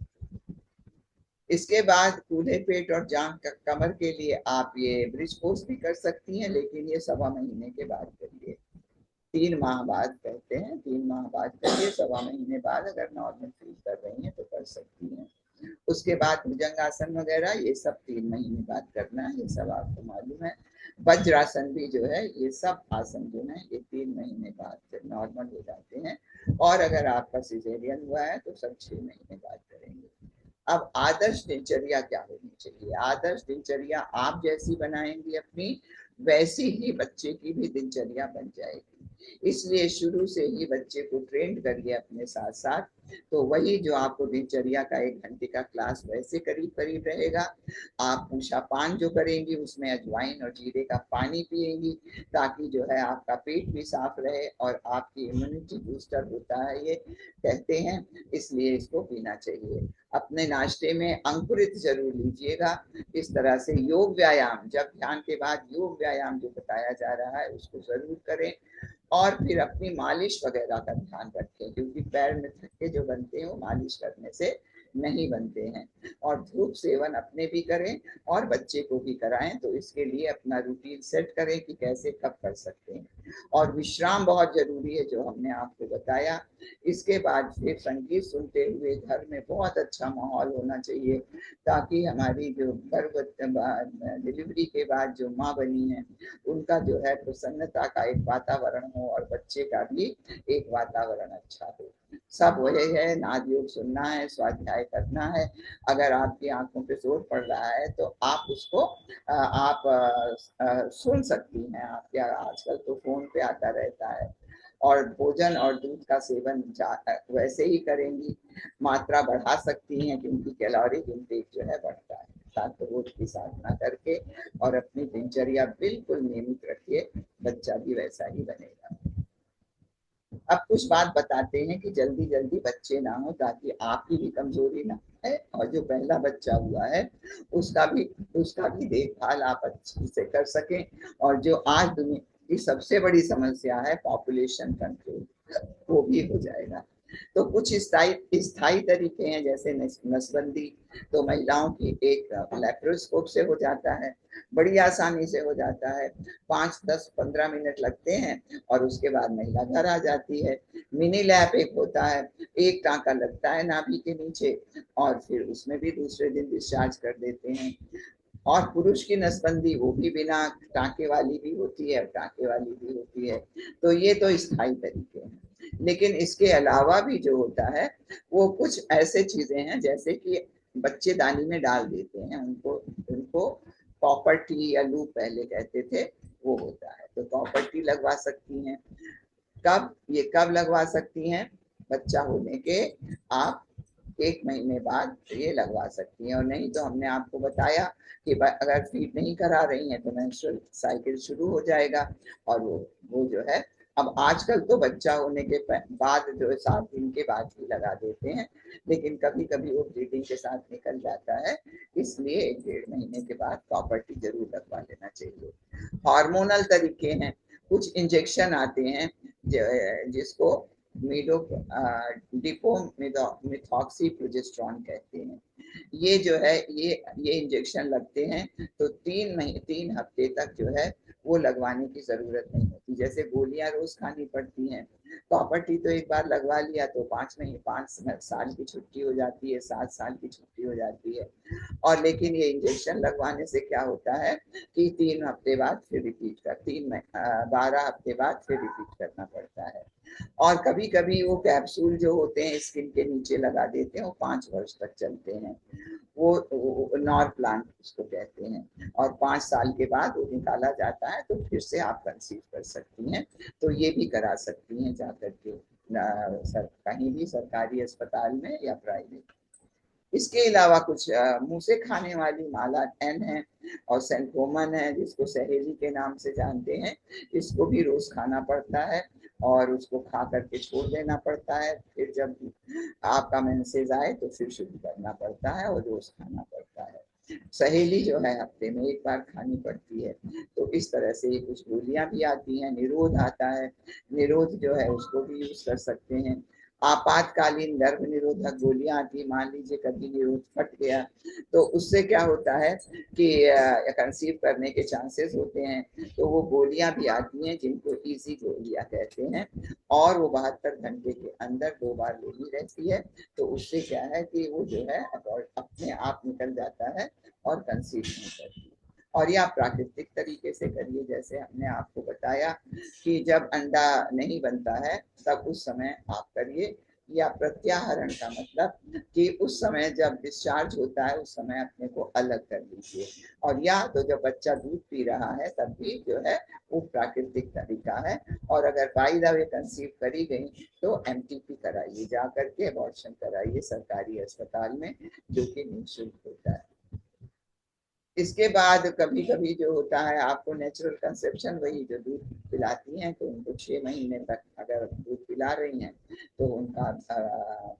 इसके बाद कूल्हे पेट और जांघ कमर के लिए आप ये ब्रिज पोज भी कर सकती हैं, लेकिन ये 1.25 महीने के बाद करिए। 3 माह बाद कहते हैं, 3 माह बाद करिए, 1.25 महीने बाद अगर नॉर्मल फील कर रही हैं तो कर सकती हैं। उसके बाद भुजंगासन वगैरह ये सब 3 महीने बाद करना है, ये सब आपको मालूम है। वज्रासन भी जो है, ये सब आसन जो है ये 3 महीने बाद नॉर्मल हो जाते हैं। और अगर आपका सिजेरियन हुआ है तो सब 6 महीने बाद करेंगे। अब आदर्श दिनचर्या क्या होनी चाहिए? आदर्श दिनचर्या आप जैसी बनाएंगी अपनी, वैसी ही बच्चे की भी दिनचर्या बन जाएगी। इसलिए शुरू से ही बच्चे को ट्रेंड करिए अपने साथ साथ, तो वही जो आपको दिनचर्या का 1 घंटे का क्लास वैसे करीब करीब रहेगा। आप पूषा पान जो करेंगी उसमें अजवाइन और जीरे का पानी पिएंगी, ताकि जो है आपका पेट भी साफ रहे, और आपकी इम्यूनिटी बूस्टर होता है ये कहते हैं, इसलिए इसको पीना चाहिए। अपने नाश्ते में अंकुरित जरूर लीजिएगा। इस तरह से योग व्यायाम, जब ध्यान के बाद योग व्यायाम जो बताया जा रहा है उसको जरूर करें। और फिर अपनी मालिश वगैरह का ध्यान रखें, क्योंकि पैर में थक्के जो बनते हैं वो मालिश करने से नहीं बनते हैं। और धूप सेवन अपने भी करें और बच्चे को भी कराएं, तो इसके लिए अपना रूटीन सेट करें कि कैसे कब कर सकते हैं। और विश्राम बहुत जरूरी है, जो हमने आपको बताया। इसके बाद फिर संगीत सुनते हुए घर में बहुत अच्छा माहौल होना चाहिए, ताकि हमारी जो गर्भ डिलीवरी के बाद जो माँ बनी है उनका जो है प्रसन्नता का एक वातावरण हो, और बच्चे का भी एक वातावरण अच्छा हो। सब वही है, नाद योग सुनना है, स्वाध्याय करना है। अगर आपकी आंखों पे जोर पड़ रहा है तो आप उसको आप सुन सकती हैं। आप क्या, आजकल तो फोन पे आता रहता है। और भोजन और दूध का सेवन वैसे ही करेंगी, मात्रा बढ़ा सकती हैं, क्योंकि कैलोरी इंटेक जो है बढ़ता है। साथ रोज की साधना करके और अपनी दिनचर्या बिल्कुल नियमित रखिए, बच्चा भी वैसा ही बनेगा। अब कुछ बात बताते हैं कि जल्दी जल्दी बच्चे ना हो, ताकि आपकी भी कमजोरी ना है, और जो पहला बच्चा हुआ है उसका भी देखभाल आप अच्छे से कर सकें। और जो आज दुनिया की सबसे बड़ी समस्या है पॉपुलेशन कंट्रोल, वो भी हो जाएगा। तो कुछ स्थायी स्थायी तरीके हैं, जैसे नसबंदी, तो महिलाओं की एक लैप्रोस्कोप से हो जाता है, बड़ी आसानी से हो जाता है, 5, 10, 15 मिनट लगते हैं और उसके बाद महिला घर आ जाती है। मिनी लैप एक होता है, एक टाँका लगता है नाभि के नीचे और फिर उसमें भी दूसरे दिन डिस्चार्ज कर देते हैं। और पुरुष की नसबंदी वो भी बिना टाँके वाली भी होती है, टाँके वाली भी होती है। तो ये तो स्थायी तरीके हैं, लेकिन इसके अलावा भी जो होता है वो कुछ ऐसे चीजें हैं, जैसे कि बच्चे दानी में डाल देते हैं, उनको उनको कॉपर टी या लूप पहले कहते थे, वो होता है। तो कॉपर टी लगवा सकती हैं। कब लगवा सकती हैं? बच्चा होने के आप 1 महीने बाद ये लगवा सकती हैं। और नहीं तो हमने आपको बताया कि अगर फीड नहीं करा रही हैं तो मेंस्ट्रुअल साइकिल शुरू हो जाएगा और वो जो है, अब आजकल तो बच्चा होने के बाद जो है 7 दिन के बाद ही लगा देते हैं, लेकिन कभी कभी वो ब्लीडिंग के साथ निकल जाता है, इसलिए 1 डेढ़ महीने के बाद प्रॉपर्टी जरूर लगवा लेना चाहिए। हार्मोनल तरीके हैं, कुछ इंजेक्शन आते हैं जिसको मीडो डिपो मिथॉक्सी प्रोजेस्टेरॉन कहते हैं। ये जो है ये इंजेक्शन लगते हैं तो 3 हफ्ते तक जो है वो लगवाने की जरूरत नहीं होती। जैसे गोलियां रोज खानी पड़ती हैं, प्रॉपर्टी तो एक बार लगवा लिया तो 5 साल की छुट्टी हो जाती है, 7 साल की छुट्टी हो जाती है। और लेकिन ये इंजेक्शन लगवाने से क्या होता है कि 3 हफ्ते बाद फिर रिपीट कर 12 हफ्ते बाद फिर रिपीट करना पड़ता है। और कभी कभी वो कैप्सूल जो होते हैं स्किन के नीचे लगा देते हैं, वो 5 वर्ष तक चलते हैं, वो नॉर प्लांट उसको कहते हैं। और 5 साल के बाद वो निकाला जाता है तो फिर से आप कंसीव कर सकती हैं। तो ये भी करा सकती हैं जाकर के कहीं भी सरकारी अस्पताल में या प्राइवेट। इसके अलावा कुछ मुंह से खाने वाली माला एन है और सेंट्रोमन है, जिसको सहेली के नाम से जानते हैं। इसको भी रोज खाना पड़ता है और उसको खा करके छोड़ देना पड़ता है, फिर जब आपका मेंसेज आए तो फिर शुरू करना पड़ता है और रोज खाना पड़ता है। सहेली जो है हफ्ते में एक बार खानी पड़ती है। तो इस तरह से कुछ गोलियां भी आती हैं। निरोध आता है, निरोध जो है उसको भी यूज कर सकते हैं। आपातकालीन गर्भ निरोधक गोलियां आती, मान लीजिए कभी निरोध फट गया तो उससे क्या होता है कि कंसीव करने के चांसेस होते हैं। तो वो गोलियां भी आती हैं जिनको इजी गोलियां कहते हैं, और वो 72 घंटे के अंदर 2 बार लेनी रहती है। तो उससे क्या है कि वो जो है अपने आप निकल जाता है और कंसीव नहीं करती। और या प्राकृतिक तरीके से करिए, जैसे हमने आपको बताया कि जब अंडा नहीं बनता है तब उस समय आप करिए, या प्रत्याहरण का मतलब कि उस समय जब डिस्चार्ज होता है उस समय अपने को अलग कर लीजिए। और या तो जब बच्चा दूध पी रहा है तब भी जो है वो प्राकृतिक तरीका है। और अगर बाई द वे कंसीव करी गई तो एमटीपी कराइए, जा करके अबॉर्शन कराइए सरकारी अस्पताल में, जो कि निःशुल्क होता है। इसके बाद कभी कभी जो होता है आपको नेचुरल कंसेप्शन, वही जो दूध पिलाती हैं तो उनको 6 महीने तक अगर दूध पिला रही हैं तो उनका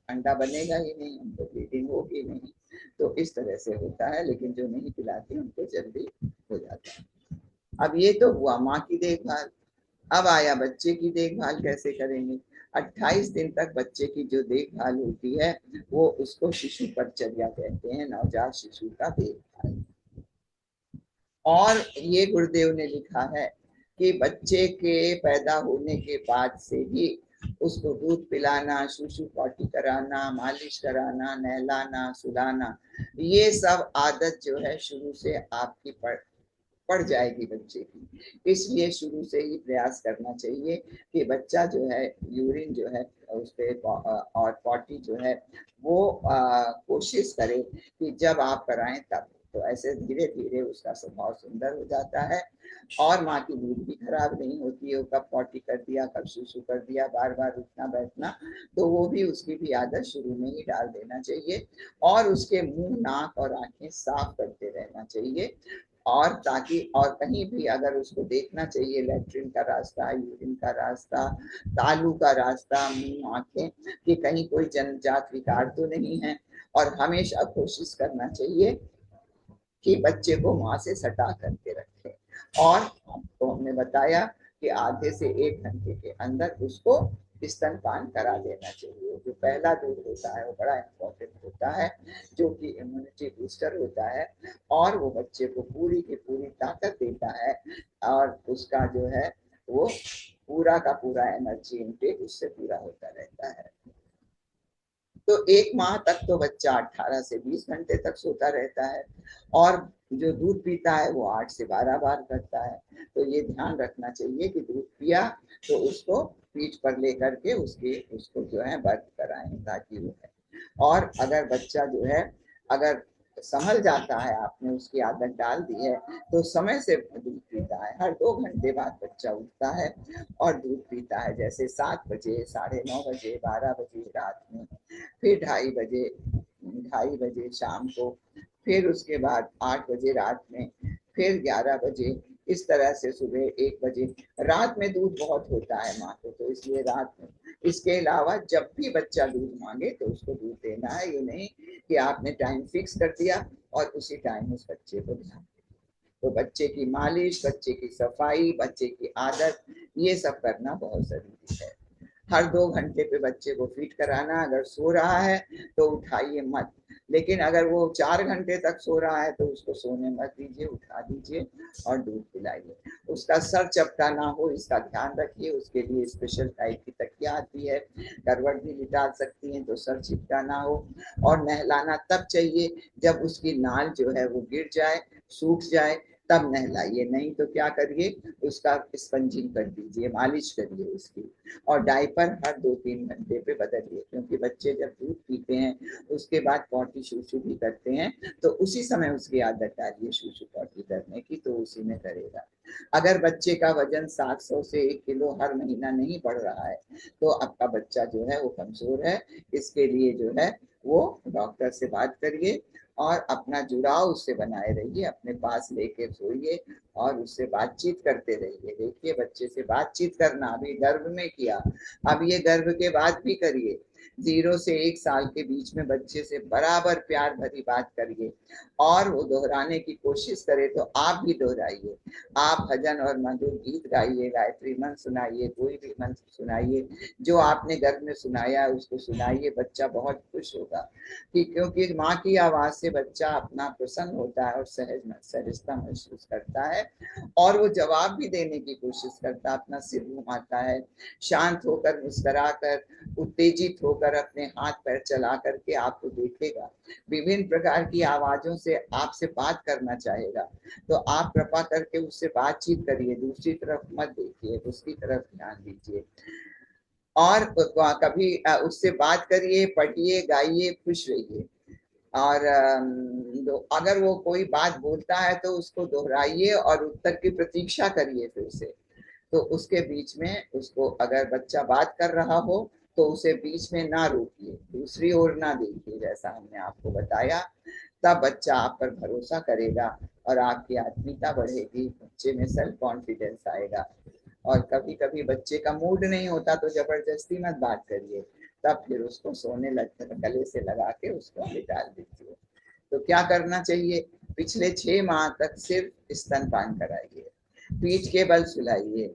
अंडा बनेगा ही नहीं, उनको ब्लीडिंग होगी नहीं। तो इस तरह से होता है, लेकिन जो नहीं पिलाती उनको जल्दी हो जाता है। अब ये तो हुआ माँ की देखभाल। अब आया बच्चे की देखभाल कैसे करेंगे। 28 दिन तक बच्चे की जो देखभाल होती है वो उसको शिशु परिचर्या कहते हैं, नवजात शिशु का देखभाल। और ये गुरुदेव ने लिखा है कि बच्चे के पैदा होने के बाद से ही उसको दूध पिलाना, शिशु पॉटी कराना, मालिश कराना, नहलाना, सुलाना, ये सब आदत जो है शुरू से आपकी पड़ जाएगी बच्चे की। इसलिए शुरू से ही प्रयास करना चाहिए कि बच्चा जो है यूरिन जो है उस पे और पॉटी जो है वो कोशिश करे कि जब आप कराएं तब। तो ऐसे धीरे धीरे उसका स्वभाव सुंदर हो जाता है और माँ की नींद भी खराब नहीं होती है। कब पॉटी कर दिया, कब सुसु कर दिया, बार बार उठना बैठना, तो वो भी उसकी भी आदत शुरू में ही डाल देना चाहिए। और उसके मुंह, नाक और आंखें साफ करते रहना चाहिए। और ताकि और कहीं भी अगर उसको देखना चाहिए लैट्रिन का रास्ता, यूरिन का रास्ता, तालू का रास्ता, मुंह, आंखें, कि कहीं कोई जन्मजात विकार तो नहीं है। और हमेशा कोशिश करना चाहिए कि बच्चे को माँ से सटा करके रखें। और तो हमने बताया कि आधे से 1 घंटे के अंदर उसको स्तनपान करा देना चाहिए। जो पहला दूध होता है वो बड़ा इम्पोर्टेंट होता है, जो कि इम्यूनिटी बूस्टर होता है और वो बच्चे को पूरी की पूरी ताकत देता है और उसका जो है वो पूरा का पूरा एनर्जी इनटेक उससे पूरा होता रहता है। तो 1 माह तक तो बच्चा 18 से 20 घंटे तक सोता रहता है और जो दूध पीता है वो 8 से 12 बार करता है। तो ये ध्यान रखना चाहिए कि दूध पिया तो उसको पीठ पर लेकर के उसको जो है बर्थ कराएं ताकि वो है। और अगर बच्चा जो है अगर संभल जाता है, आपने उसकी आदत डाल दी है, तो समय से दूध पीता है। हर 2 घंटे बाद बच्चा उठता है और दूध पीता है, जैसे 7 बजे, 9:30 बजे, 12 बजे रात में, फिर 2:30 बजे, 2:30 बजे शाम को, फिर उसके बाद 8 बजे रात में, फिर 11 बजे, इस तरह से सुबह 1 बजे। रात में दूध बहुत होता है माँ को, तो इसलिए रात में। इसके अलावा जब भी बच्चा दूध मांगे तो उसको दूध देना है। ये नहीं कि आपने टाइम फिक्स कर दिया और उसी टाइम उस बच्चे को ध्यान। तो बच्चे की मालिश, बच्चे की सफाई, बच्चे की आदत, ये सब करना बहुत जरूरी है। हर 2 घंटे पे बच्चे को फीड कराना। अगर सो रहा है तो उठाइए मत, लेकिन अगर वो 4 घंटे तक सो रहा है तो उसको सोने मत दीजिए, उठा दीजिए और दूध पिलाइए। उसका सर चपटा ना हो इसका ध्यान रखिए। उसके लिए स्पेशल टाइप की तकिया आती है, करवट भी लिटा सकती हैं तो सर चिपटा ना हो। और नहलाना तब चाहिए जब उसकी नाल जो है वो गिर जाए, सूख जाए, तब नहलाइए। नहीं तो क्या करिए, उसका स्पंजिंग कर दीजिए, मालिश करिए उसकी। और डायपर हर 2-3 घंटे पे बदलिए, क्योंकि बच्चे जब दूध पीते हैं उसके बाद पॉटी शूशू भी करते हैं, तो उसी समय उसकी आदत डालिए शूशू पॉटी करने की, तो उसी में करेगा। अगर बच्चे का वजन 700 से 1 किलो हर महीना नहीं बढ़ रहा है तो आपका बच्चा जो है वो कमजोर है। इसके लिए जो है वो डॉक्टर से बात करिए और अपना जुड़ाव उससे बनाए रहिए, अपने पास लेके सोइए और उससे बातचीत करते रहिए। देखिए बच्चे से बातचीत करना अभी गर्भ में किया, अब ये गर्भ के बाद भी करिए। 0 से 1 साल के बीच में बच्चे से बराबर प्यार भरी बात करिए और वो दोहराने की कोशिश करे तो आप भी दोहराइए। आप भजन और मधुर गीत गाइए, गायत्री मंत्र सुनाइए, कोई भी मंत्र सुनाइए जो आपने गर्भ में सुनाया उसको सुनाइए। बच्चा बहुत खुश होगा कि क्योंकि माँ की आवाज से बच्चा अपना प्रसन्न होता है और सहजता महसूस करता है और वो जवाब भी देने की कोशिश करता है, अपना सिर घुमाता है, शांत होकर मुस्कुरा कर, उत्तेजित होकर अपने हाथ पैर चला करके आपको देखेगा, विभिन्न प्रकार की आवाजों से आपसे बात करना चाहेगा। तो आप कृपा करके उससे बातचीत करिए, दूसरी तरफ मत देखिए, उसकी तरफ ध्यान दीजिए और कभी उससे बात करिए, पढ़िए, गाइए, खुश रहिए। और अगर वो कोई बात बोलता है तो उसको दोहराइए और उत्तर की प्रतीक्षा करिए फिर से। तो उसके बीच में उसको, अगर बच्चा बात कर रहा हो तो उसे बीच में ना रोकिए, दूसरी ओर ना देखिए, जैसा हमने आपको बताया। तब बच्चा आप पर भरोसा करेगा और आपकी आत्मीयता बढ़ेगी, बच्चे में सेल्फ कॉन्फिडेंस आएगा। और कभी कभी बच्चे का मूड नहीं होता तो जबरदस्ती मत बात करिए, तब फिर उसको सोने लगते गले से लगा के उसको निकाल दीजिए। तो क्या करना चाहिए, पिछले 6 माह तक सिर्फ स्तनपान कराइए, पीठ के बल सुलाइए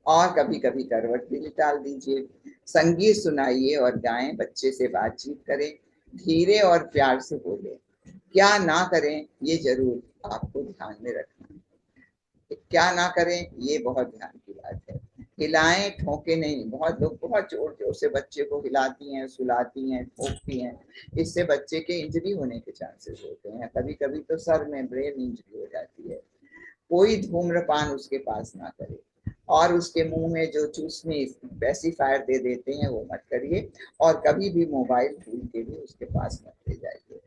और कभी कभी करवट भी निकाल दीजिए, संगीत सुनाइए और गाएं, बच्चे से बातचीत करें, धीरे और प्यार से बोले। क्या ना करें ये जरूर आपको ध्यान में रखना है, क्या ना करें ये बहुत ध्यान की बात है। हिलाएं, ठोके नहीं। बहुत लोग बहुत जोर जोर से बच्चे को हिलाती हैं, सुलाती हैं, ठोकती हैं, इससे बच्चे के इंजरी होने के चांसेस होते हैं। कभी कभी तो सर में ब्रेन इंजरी हो जाती है। कोई धूम्रपान उसके पास ना करे और उसके मुंह में जो चूसने पैसिफायर दे देते हैं वो मत करिए और कभी भी मोबाइल भूल के भी उसके पास मत ले जाइए।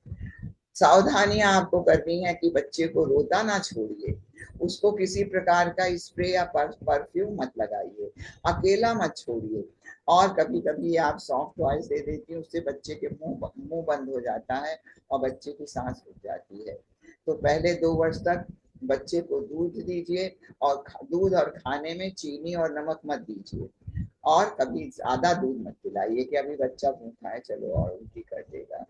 सावधानियां आपको करनी है कि बच्चे को रोता ना छोड़िए, उसको किसी प्रकार का स्प्रे या परफ्यूम मत लगाइए, अकेला मत छोड़िए। और कभी कभी आप सॉफ्ट टॉयज दे देती हैं, उससे बच्चे के मुंह बंद हो जाता है और बच्चे की सांस रुक जाती है। तो पहले 2 वर्ष तक बच्चे को दूध दीजिए और दूध और खाने में चीनी और नमक मत दीजिए और कभी ज्यादा दूध मत पिलाइए कि अभी बच्चा भूखा है चलो और उल्टी कर देगा।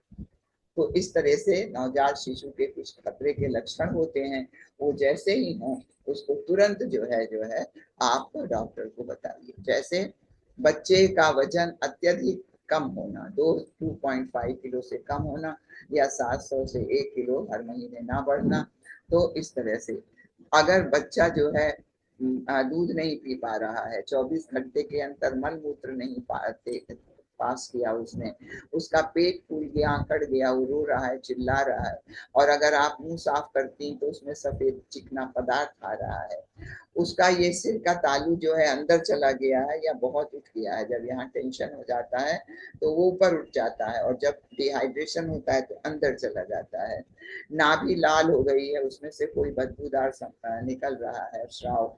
तो इस तरह से नवजात शिशु के कुछ खतरे के लक्षण होते हैं, वो जैसे ही हों उसको तुरंत जो है आप डॉक्टर को बताइए। जैसे बच्चे का वजन अत्यधिक कम होना, 2.5 किलो से कम होना, या 700 से 1 किलो हर महीने ना बढ़ना। तो इस तरह से अगर बच्चा जो है दूध नहीं पी पा रहा है, 24 घंटे के अंदर मल मूत्र नहीं पाते पास किया उसने, उसका पेट फूल गया, अकड़ गया, वो रो रहा है, चिल्ला रहा है, और अगर आप मुंह साफ करती तो उसमें सफेद चिकना पदार्थ आ रहा है, उसका ये सिर का तालू जो है अंदर चला गया है या बहुत उठ गया है, जब यहाँ टेंशन हो जाता है तो वो ऊपर उठ जाता है, और जब डिहाइड्रेशन होता है तो अंदर चला जाता है, नाभि लाल हो गई है, उसमें से कोई बदबूदार निकल रहा है स्राव,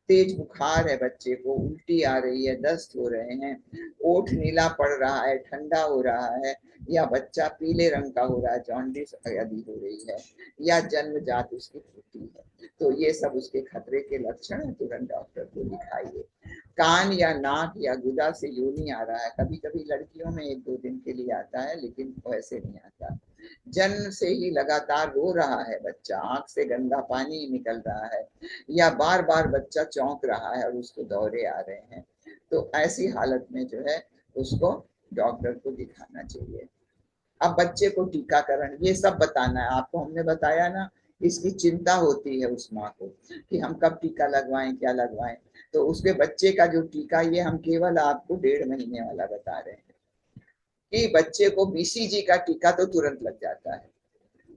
तेज बुखार है बच्चे को, उल्टी आ रही है, दस्त हो रहे हैं, ओठ नीला पड़ रहा है, ठंडा हो रहा है, या बच्चा पीले रंग का हो रहा है, जॉन्डिस यदि हो रही है, या जन्मजात उसकी त्रुटि है, तो ये सब उसके खतरे के लक्षण है, तुरंत डॉक्टर को दिखाइए। कान या नाक या गुदा से योनि आ रहा है, कभी कभी लड़कियों में 1-2 दिन के लिए आता है, लेकिन वैसे नहीं आता। जन्म से ही लगातार रो रहा है बच्चा, आंख से गंदा पानी निकल रहा है, या बार बार बच्चा चौंक रहा है और उसको दौरे आ रहे हैं, तो ऐसी हालत में जो है उसको डॉक्टर को दिखाना चाहिए। अब बच्चे को टीकाकरण ये सब बताना है आपको, हमने बताया ना, इसकी चिंता होती है उस माँ को कि हम कब टीका लगवाएं, क्या लगवाएं, तो उसके बच्चे का जो टीका, ये हम केवल आपको 1.5 महीने वाला बता रहे हैं कि बच्चे को बीसीजी का टीका तो तुरंत लग जाता है,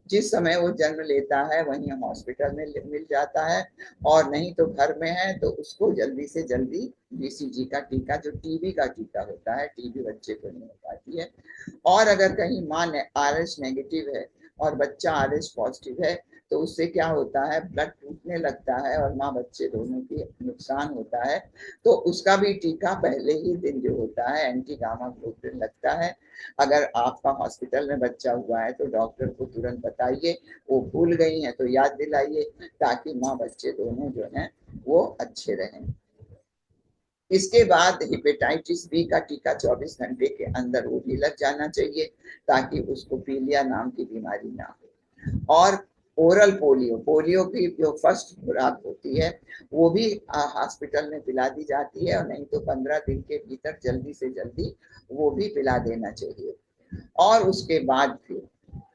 जिस समय वो जन्म लेता है वहीं हॉस्पिटल में मिल जाता है, और नहीं तो घर में है तो उसको जल्दी से जल्दी बीसीजी का टीका, जो टीबी का टीका होता है, टीबी बच्चे को नहीं हो पाती है, और अगर कहीं माँ आरएच नेगेटिव है और बच्चा आरएच पॉजिटिव है तो उससे क्या होता है, ब्लड टूटने लगता है और माँ बच्चे दोनों की नुकसान होता है, तो उसका भी टीका पहले ही दिन जो होता है एंटी गामा ग्लोबुलिन लगता है। अगर आपका हॉस्पिटल में बच्चा हुआ है तो डॉक्टर को तुरंत बताइए, वो भूल गई हैं तो याद दिलाइए, ताकि माँ बच्चे दोनों जो हैं वो अच्छे रहें। इसके बाद हेपेटाइटिस बी का टीका 24 घंटे के अंदर वो भी लग जाना चाहिए, ताकि उसको पीलिया नाम की बीमारी ना हो। और ओरल पोलियो, पोलियो की जो फर्स्ट खुराक होती है वो भी हॉस्पिटल में पिला दी जाती है, और नहीं तो 15 दिन के भीतर जल्दी से जल्दी वो भी पिला देना चाहिए। और उसके बाद फिर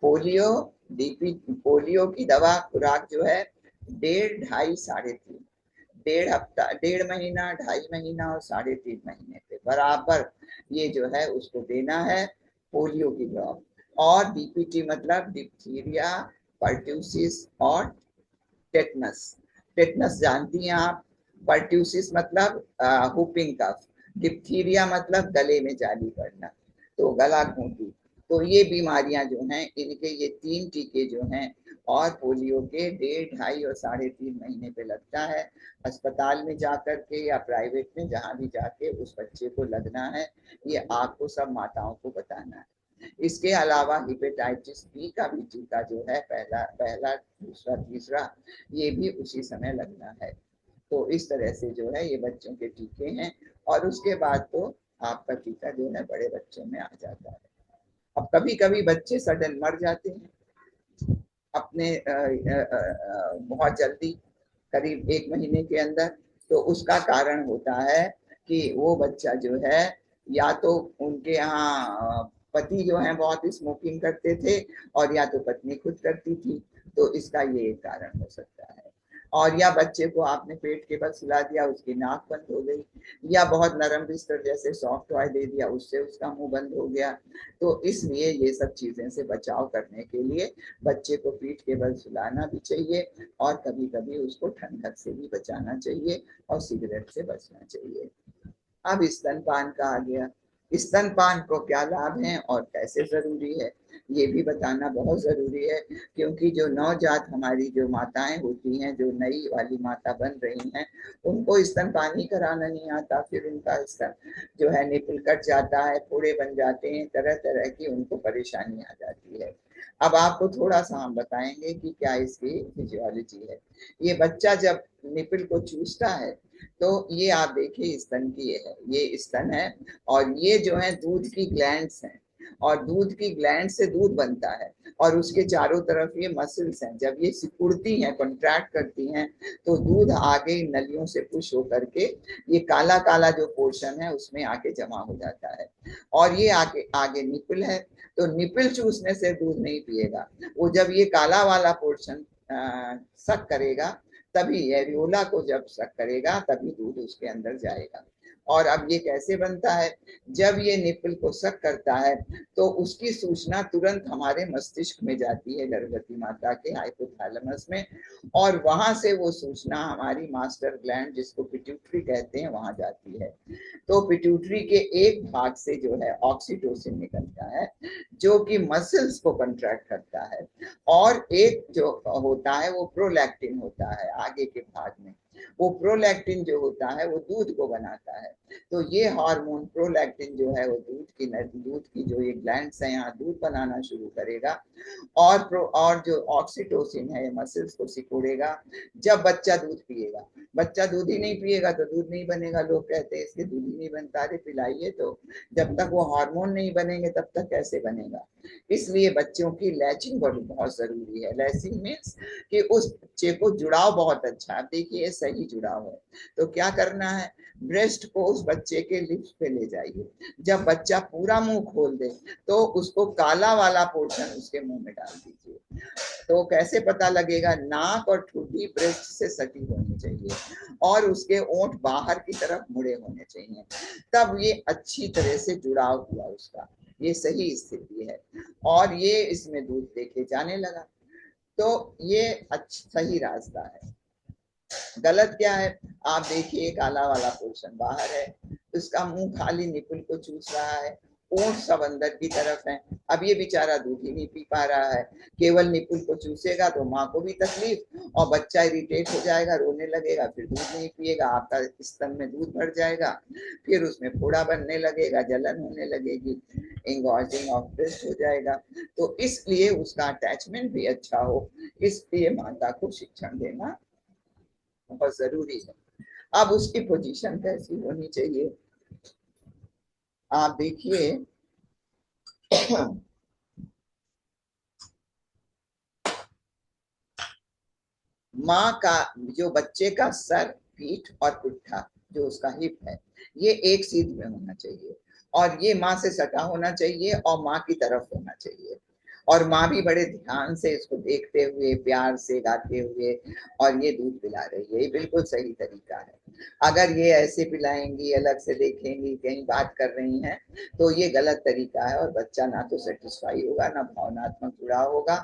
पोलियो, डीपी पोलियो की दवा खुराक जो है 1.5, 2.5, 3.5, 1.5 हफ्ता, 1.5 महीना, 2.5 महीना और 3.5 महीने पे बराबर ये जो है उसको देना है पोलियो की दवा। और डीपीटी मतलब डिप्थीरिया, पर्ट्यूसिस और टेटनस। टेटनस जानती हैं आप, पर्ट्यूसिस मतलब हुपिंग कफ, डिप्थीरिया मतलब गले में जाली पड़ना, तो गला घोंटू, तो ये बीमारियां जो हैं इनके ये 3 टीके जो हैं, और पोलियो के 1.5, 2.5 और 3.5 महीने पे लगता है, अस्पताल में जाकर के या प्राइवेट में जहां भी जाके उस बच्चे को लगना है, ये आपको सब माताओं को बताना है। इसके अलावा हेपेटाइटिस बी का भी टीका जो है पहला पहला दूसरा तीसरा ये भी उसी समय लगना है। तो इस तरह से जो है ये बच्चों के टीके हैं, और उसके बाद तो आपका टीका जो है बड़े बच्चों में आ जाता है। अब कभी कभी बच्चे सडन मर जाते हैं अपने बहुत जल्दी, करीब 1 महीने के अंदर, तो उसका कारण होता है कि वो बच्चा जो है, या तो उनके यहाँ पति जो है बहुत स्मोकिंग करते थे, और या तो पत्नी खुद करती थी, तो इसका ये एक कारण हो सकता है। और या बच्चे को आपने पेट के बल सुला दिया, उसकी नाक बंद हो गई, या बहुत नरम बिस्तर जैसे सॉफ्ट टॉय दे दिया, उससे उसका मुंह बंद हो गया, तो इसलिए ये सब चीजें से बचाव करने के लिए बच्चे को पीठ के बल सुलाना भी चाहिए, और कभी कभी उसको ठंडक से भी बचाना चाहिए, और सिगरेट से बचना चाहिए। अब स्तनपान का आ गया, स्तनपान को क्या लाभ हैं और कैसे जरूरी है, ये भी बताना बहुत जरूरी है, क्योंकि जो नवजात हमारी जो माताएं होती हैं, जो नई वाली माता बन रही हैं, उनको स्तनपान ही कराना नहीं आता, फिर उनका स्तन जो है निपल कट जाता है, फोड़े बन जाते हैं, तरह तरह की उनको परेशानी आ जाती है। अब आपको थोड़ा सा हम बताएंगे कि क्या इसकी फिजियोलॉजी है। ये बच्चा जब निपल को चूसता है तो ये आप देखिए स्तन की है, ये स्तन है, और ये जो है दूध की ग्लैंड्स हैं, और दूध की ग्लैंड से दूध बनता है और उसके चारों तरफ ये मसल्स हैं। जब ये सिकुड़ती हैं, कॉन्ट्रैक्ट करती हैं, तो दूध आगे इन नलियों से पुश होकर के ये काला काला जो पोर्शन है उसमें आके जमा हो जाता है। और ये आगे आगे निपल है, तो निपल चूसने से दूध नहीं पिएगा। वो जब ये काला वाला पोर्शन सक करेगा, तभी एरियोला को जब सक करेगा तभी दूध उसके अंदर जाएगा। और अब ये कैसे बनता है, जब ये निपल को सक करता है तो उसकी सूचना तुरंत हमारे मस्तिष्क में जाती है, गर्भवती माता के हाइपोथैलेमस में, और वहां से वो सूचना हमारी मास्टर ग्लैंड, जिसको पिट्यूटरी कहते हैं, वहां जाती है। तो पिट्यूटरी के एक भाग से जो है ऑक्सीटोसिन निकलता है, जो कि मसल्स को कंट्रैक्ट करता है, और एक जो होता है वो प्रोलैक्टिन होता है आगे के भाग में। वो प्रोलैक्टिन जो होता है वो दूध को बनाता है। तो ये हार्मोन प्रोलैक्टिन जो है वो दूध की जो ये ग्लैंड्स हैं यहाँ दूध बनाना शुरू करेगा, और जो ऑक्सीटोसिन है ये मसल्स को सिकोड़ेगा। जब बच्चा दूध पिएगा, बच्चा दूध ही नहीं पिएगा तो दूध नहीं बनेगा। लोग कहते हैं इसके दूध ही नहीं बनता, अरे पिलाइए तो। जब तक वो हार्मोन नहीं बनेंगे तब तक कैसे बनेगा। इसलिए बच्चों की लैचिंग बहुत जरूरी है। लैचिंग मीन्स कि उस बच्चे को जुड़ाव बहुत अच्छा है। देखिए सही जुड़ाव है तो क्या करना है, ब्रेस्ट को उस बच्चे के लिप्स पे ले जाइए। जब बच्चा पूरा मुंह खोल दे तो उसको काला वाला पोर्शन उसके मुंह में डाल दीजिए। तो कैसे पता लगेगा, नाक और ठुड्डी ब्रेस्ट से सटी होनी चाहिए और उसके ओंठ बाहर की तरफ मुड़े होने चाहिए, तब ये अच्छी तरह से जुड़ाव हुआ उसका, ये सही स्थिति है और ये इसमें दूध देके जाने लगा। तो ये अच्छा सही रास्ता है। गलत क्या है, आप देखिए काला वाला पोर्शन बाहर है, उसका मुंह खाली निपुल को चूस रहा है, ओंठ सब अंदर की तरफ है। अब ये बेचारा दूध ही नहीं पी पा रहा है, केवल निपुल को चूसेगा तो माँ को भी तकलीफ और बच्चा इरिटेट हो जाएगा, रोने लगेगा, फिर दूध नहीं पिएगा, आपका स्तन में दूध भर जाएगा, फिर उसमें फोड़ा बनने लगेगा, जलन होने लगेगी, इंगॉर्जिंग ऑफ ब्रेस्ट हो जाएगा। तो इसलिए उसका अटैचमेंट भी अच्छा हो, इसलिए माता को शिक्षण देना बहुत जरूरी है। अब उसकी पोजीशन कैसी होनी चाहिए, आप देखिए माँ का जो बच्चे का सर, पीठ और पुट्ठा, जो उसका हिप है, ये एक सीध में होना चाहिए और ये माँ से सटा होना चाहिए और माँ की तरफ होना चाहिए। और माँ भी बड़े ध्यान से इसको देखते हुए, प्यार से गाते हुए, और ये दूध पिला रही है, ये बिल्कुल सही तरीका है। अगर ये ऐसे पिलाएंगी, अलग से देखेंगी, कहीं बात कर रही हैं, तो ये गलत तरीका है और बच्चा ना तो सेटिस्फाई होगा, ना भावनात्मक जुड़ाव होगा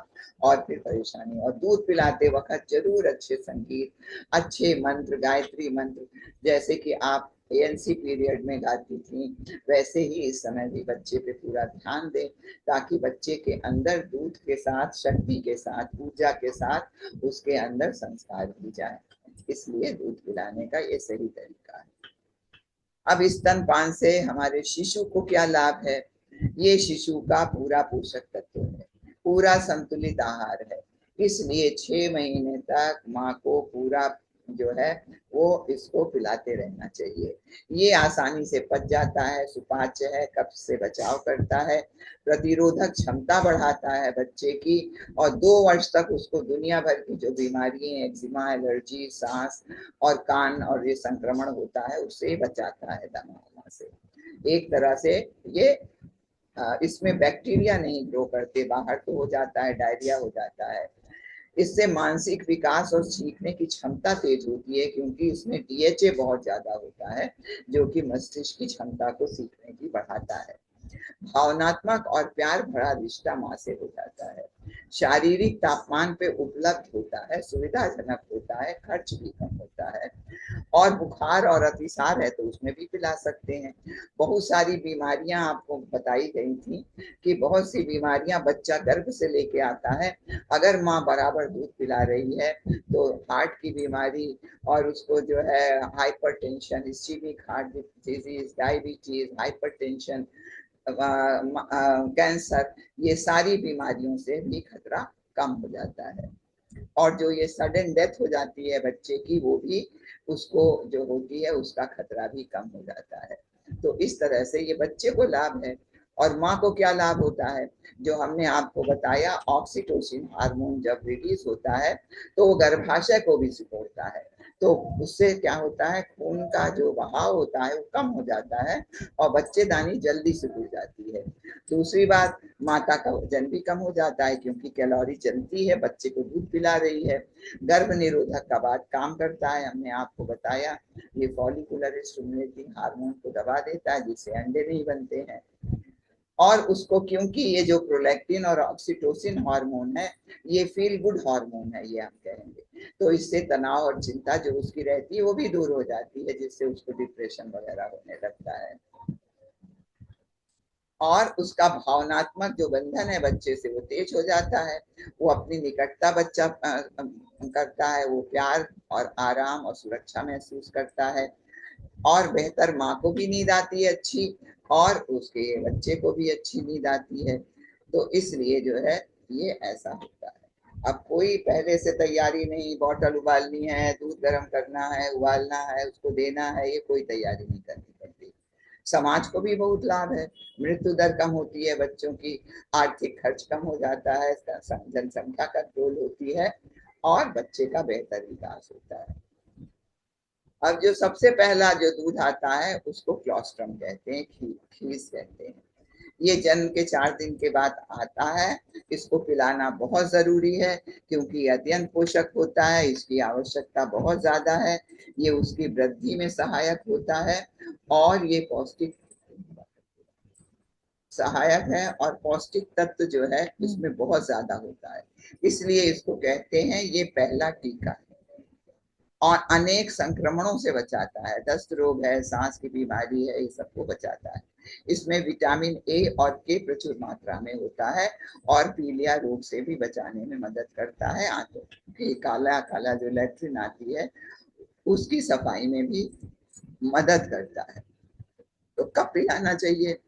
और फिर परेशानी। और दूध पिलाते वक्त जरूर अच्छे संगीत, अच्छे मंत्र, गायत्री मंत्र, जैसे कि आप एएनसी पीरियड में गाती थी, वैसे ही इस समय भी बच्चे पे पूरा ध्यान दें, ताकि बच्चे के अंदर दूध के साथ, शक्ति के साथ, ऊर्जा के साथ उसके अंदर संस्कार भी जाए। इसलिए दूध पिलाने का ये सही तरीका है। अब स्तनपान से हमारे शिशु को क्या लाभ है, ये शिशु का पूरा पोषक तत्व है, पूरा संतुलित आहार है। इसलिए 6 महीने तक माँ को पूरा जो है वो इसको पिलाते रहना चाहिए। ये आसानी से पच जाता है, सुपाच्य है, कब्ज से बचाव करता है, प्रतिरोधक क्षमता बढ़ाता है बच्चे की, और 2 वर्ष तक उसको दुनिया भर की जो बीमारियां, एक्जिमा, एलर्जी, सांस और कान और ये संक्रमण होता है उससे बचाता है, दमा से। एक तरह से ये इसमें बैक्टीरिया नहीं ग्रो करते, बाहर तो हो जाता है, डायरिया हो जाता है। इससे मानसिक विकास और सीखने की क्षमता तेज होती है, क्योंकि इसमें डीएचए बहुत ज्यादा होता है, जो कि मस्तिष्क की क्षमता को सीखने की बढ़ाता है। भावनात्मक और प्यार भरा रिश्ता माँ से हो जाता है, शारीरिक तापमान पे उपलब्ध होता है, सुविधाजनक होता है, खर्च भी कम होता है, और बुखार और अतिसार है तो उसमें भी पिला सकते हैं। बहुत सारी बीमारियां आपको बताई गई थी कि बहुत सी बीमारियां बच्चा गर्भ से लेके आता है, अगर माँ बराबर दूध पिला रही है तो हार्ट की बीमारी और उसको जो है hypertension, ischaemic heart disease, diabetes, hypertension, cancer, ये सारी बीमारियों से भी खतरा कम हो जाता है। और जो ये सडन डेथ हो जाती है बच्चे की, वो भी उसको जो होती है उसका खतरा भी कम हो जाता है। तो इस तरह से ये बच्चे को लाभ है और माँ को क्या लाभ होता है, जो हमने आपको बताया, ऑक्सीटोसिन हार्मोन जब रिलीज होता है तो वो गर्भाशय को भी सिकोड़ता है, तो उससे क्या होता है, खून का जो बहाव होता है वो कम हो जाता है और बच्चेदानी जल्दी सिकुड़ जाती है। दूसरी बात, माता का वजन भी कम हो जाता है क्योंकि कैलोरी जलती है, बच्चे को दूध पिला रही है। गर्भ निरोधक का बाद काम करता है, हमने आपको बताया, ये फॉलिकुलर स्टिमुलेटिंग हार्मोन को दबा देता है जिससे अंडे नहीं बनते हैं। और उसको, क्योंकि ये जो प्रोलैक्टिन और ऑक्सीटोसिन हार्मोन है ये फील गुड हार्मोन है, ये हम कहेंगे, तो इससे तनाव और चिंता जो उसकी रहती है वो भी दूर हो जाती है, जिससे उसको डिप्रेशन वगैरह होने लगता है। और उसका भावनात्मक जो बंधन है बच्चे से वो तेज हो जाता है, वो अपनी निकटता बच्चा करता है, वो प्यार और आराम और सुरक्षा महसूस करता है, और बेहतर माँ को भी नींद आती है अच्छी, और उसके बच्चे को भी अच्छी नींद आती है। तो इसलिए जो है ये ऐसा होता है। अब कोई पहले से तैयारी नहीं, बॉटल उबालनी है, दूध गर्म करना है, उबालना है, उसको देना है, ये कोई तैयारी नहीं करनी पड़ती। समाज को भी बहुत लाभ है, मृत्यु दर कम होती है बच्चों की, आर्थिक खर्च कम हो जाता है, जनसंख्या कंट्रोल होती है, और बच्चे का बेहतर विकास होता है। अब जो सबसे पहला जो दूध आता है उसको क्लोस्ट्रम कहते हैं, खीस कहते हैं। ये जन्म के 4 दिन के बाद आता है, इसको पिलाना बहुत जरूरी है क्योंकि अत्यंत पोषक होता है, इसकी आवश्यकता बहुत ज्यादा है, ये उसकी वृद्धि में सहायक होता है, और ये पौष्टिक सहायक है, और पौष्टिक तत्व जो है इसमें बहुत ज्यादा होता है, इसलिए इसको कहते हैं ये पहला टीका है, और अनेक संक्रमणों से बचाता है, दस्त रोग है, सांस की बीमारी है, ये सबको बचाता है। इसमें विटामिन ए और के प्रचुर मात्रा में होता है, और पीलिया रोग से भी बचाने में मदद करता है, आंतों की काला काला जो लैट्रिन आती है उसकी सफाई में भी मदद करता है। तो कब पिलाना चाहिए,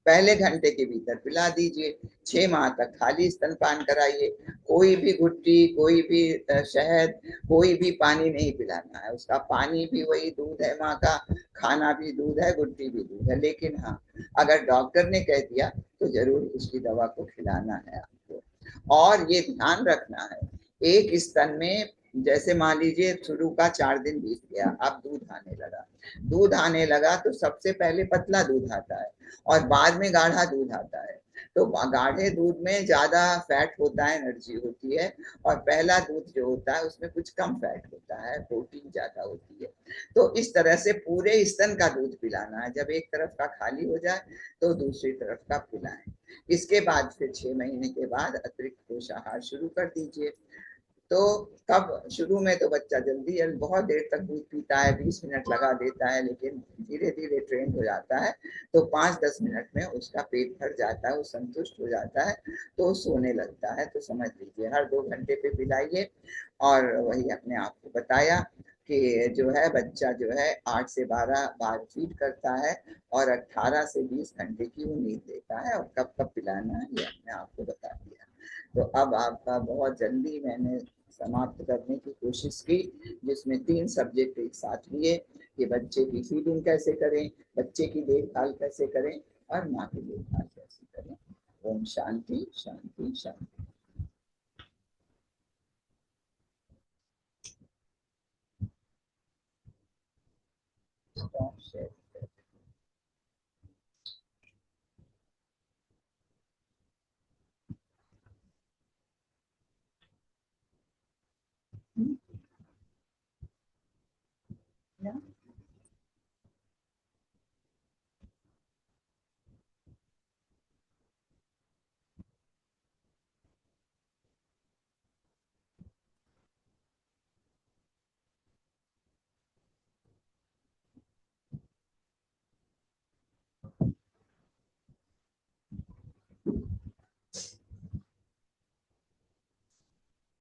पहले घंटे के भीतर पिला दीजिए, 6 माह तक खाली स्तनपान कराइए, कोई भी घुट्टी, कोई भी शहद, कोई भी पानी नहीं पिलाना है, उसका पानी भी वही दूध है माँ का, खाना भी दूध है, घुट्टी भी दूध है, लेकिन हाँ अगर डॉक्टर ने कह दिया तो जरूर उसकी दवा को खिलाना है आपको। और ये ध्यान रखना है, एक स्तन में, जैसे मान लीजिए शुरू का 4 दिन बीत गया, अब दूध आने लगा तो सबसे पहले पतला दूध आता है और बाद में गाढ़ा दूध आता है। तो गाढ़े दूध में ज्यादा फैट होता है, एनर्जी होती है, और पहला दूध जो होता है उसमें कुछ कम फैट होता है, प्रोटीन ज्यादा होती है। तो इस तरह से पूरे स्तन का दूध पिलाना है, जब एक तरफ का खाली हो जाए तो दूसरी तरफ का पिलाएं। इसके बाद फिर 6 महीने के बाद अतिरिक्त पोषाहार शुरू कर दीजिए। तो कब शुरू में तो बच्चा जल्दी बहुत देर तक दूध पीता है, 20 मिनट लगा देता है, लेकिन धीरे धीरे ट्रेन हो जाता है तो 5-10 मिनट में उसका पेट भर जाता है, वो संतुष्ट हो जाता है, तो सोने लगता है। तो समझ लीजिए हर 2 घंटे पे पिलाइए। और वही अपने आप को बताया कि जो है बच्चा जो है 8 से 12 बार फीड करता है और 18 से 20 घंटे की वो नींद लेता है, और कब कब पिलाना है ये अपने आपको बता दिया। तो अब आपका बहुत जल्दी मैंने समाप्त करने की कोशिश की, जिसमें 3 सब्जेक्ट एक साथ लिए कि बच्चे की फीडिंग कैसे करें, बच्चे की देखभाल कैसे करें, और माँ की देखभाल कैसे करें। ओम शांति शांति शांति।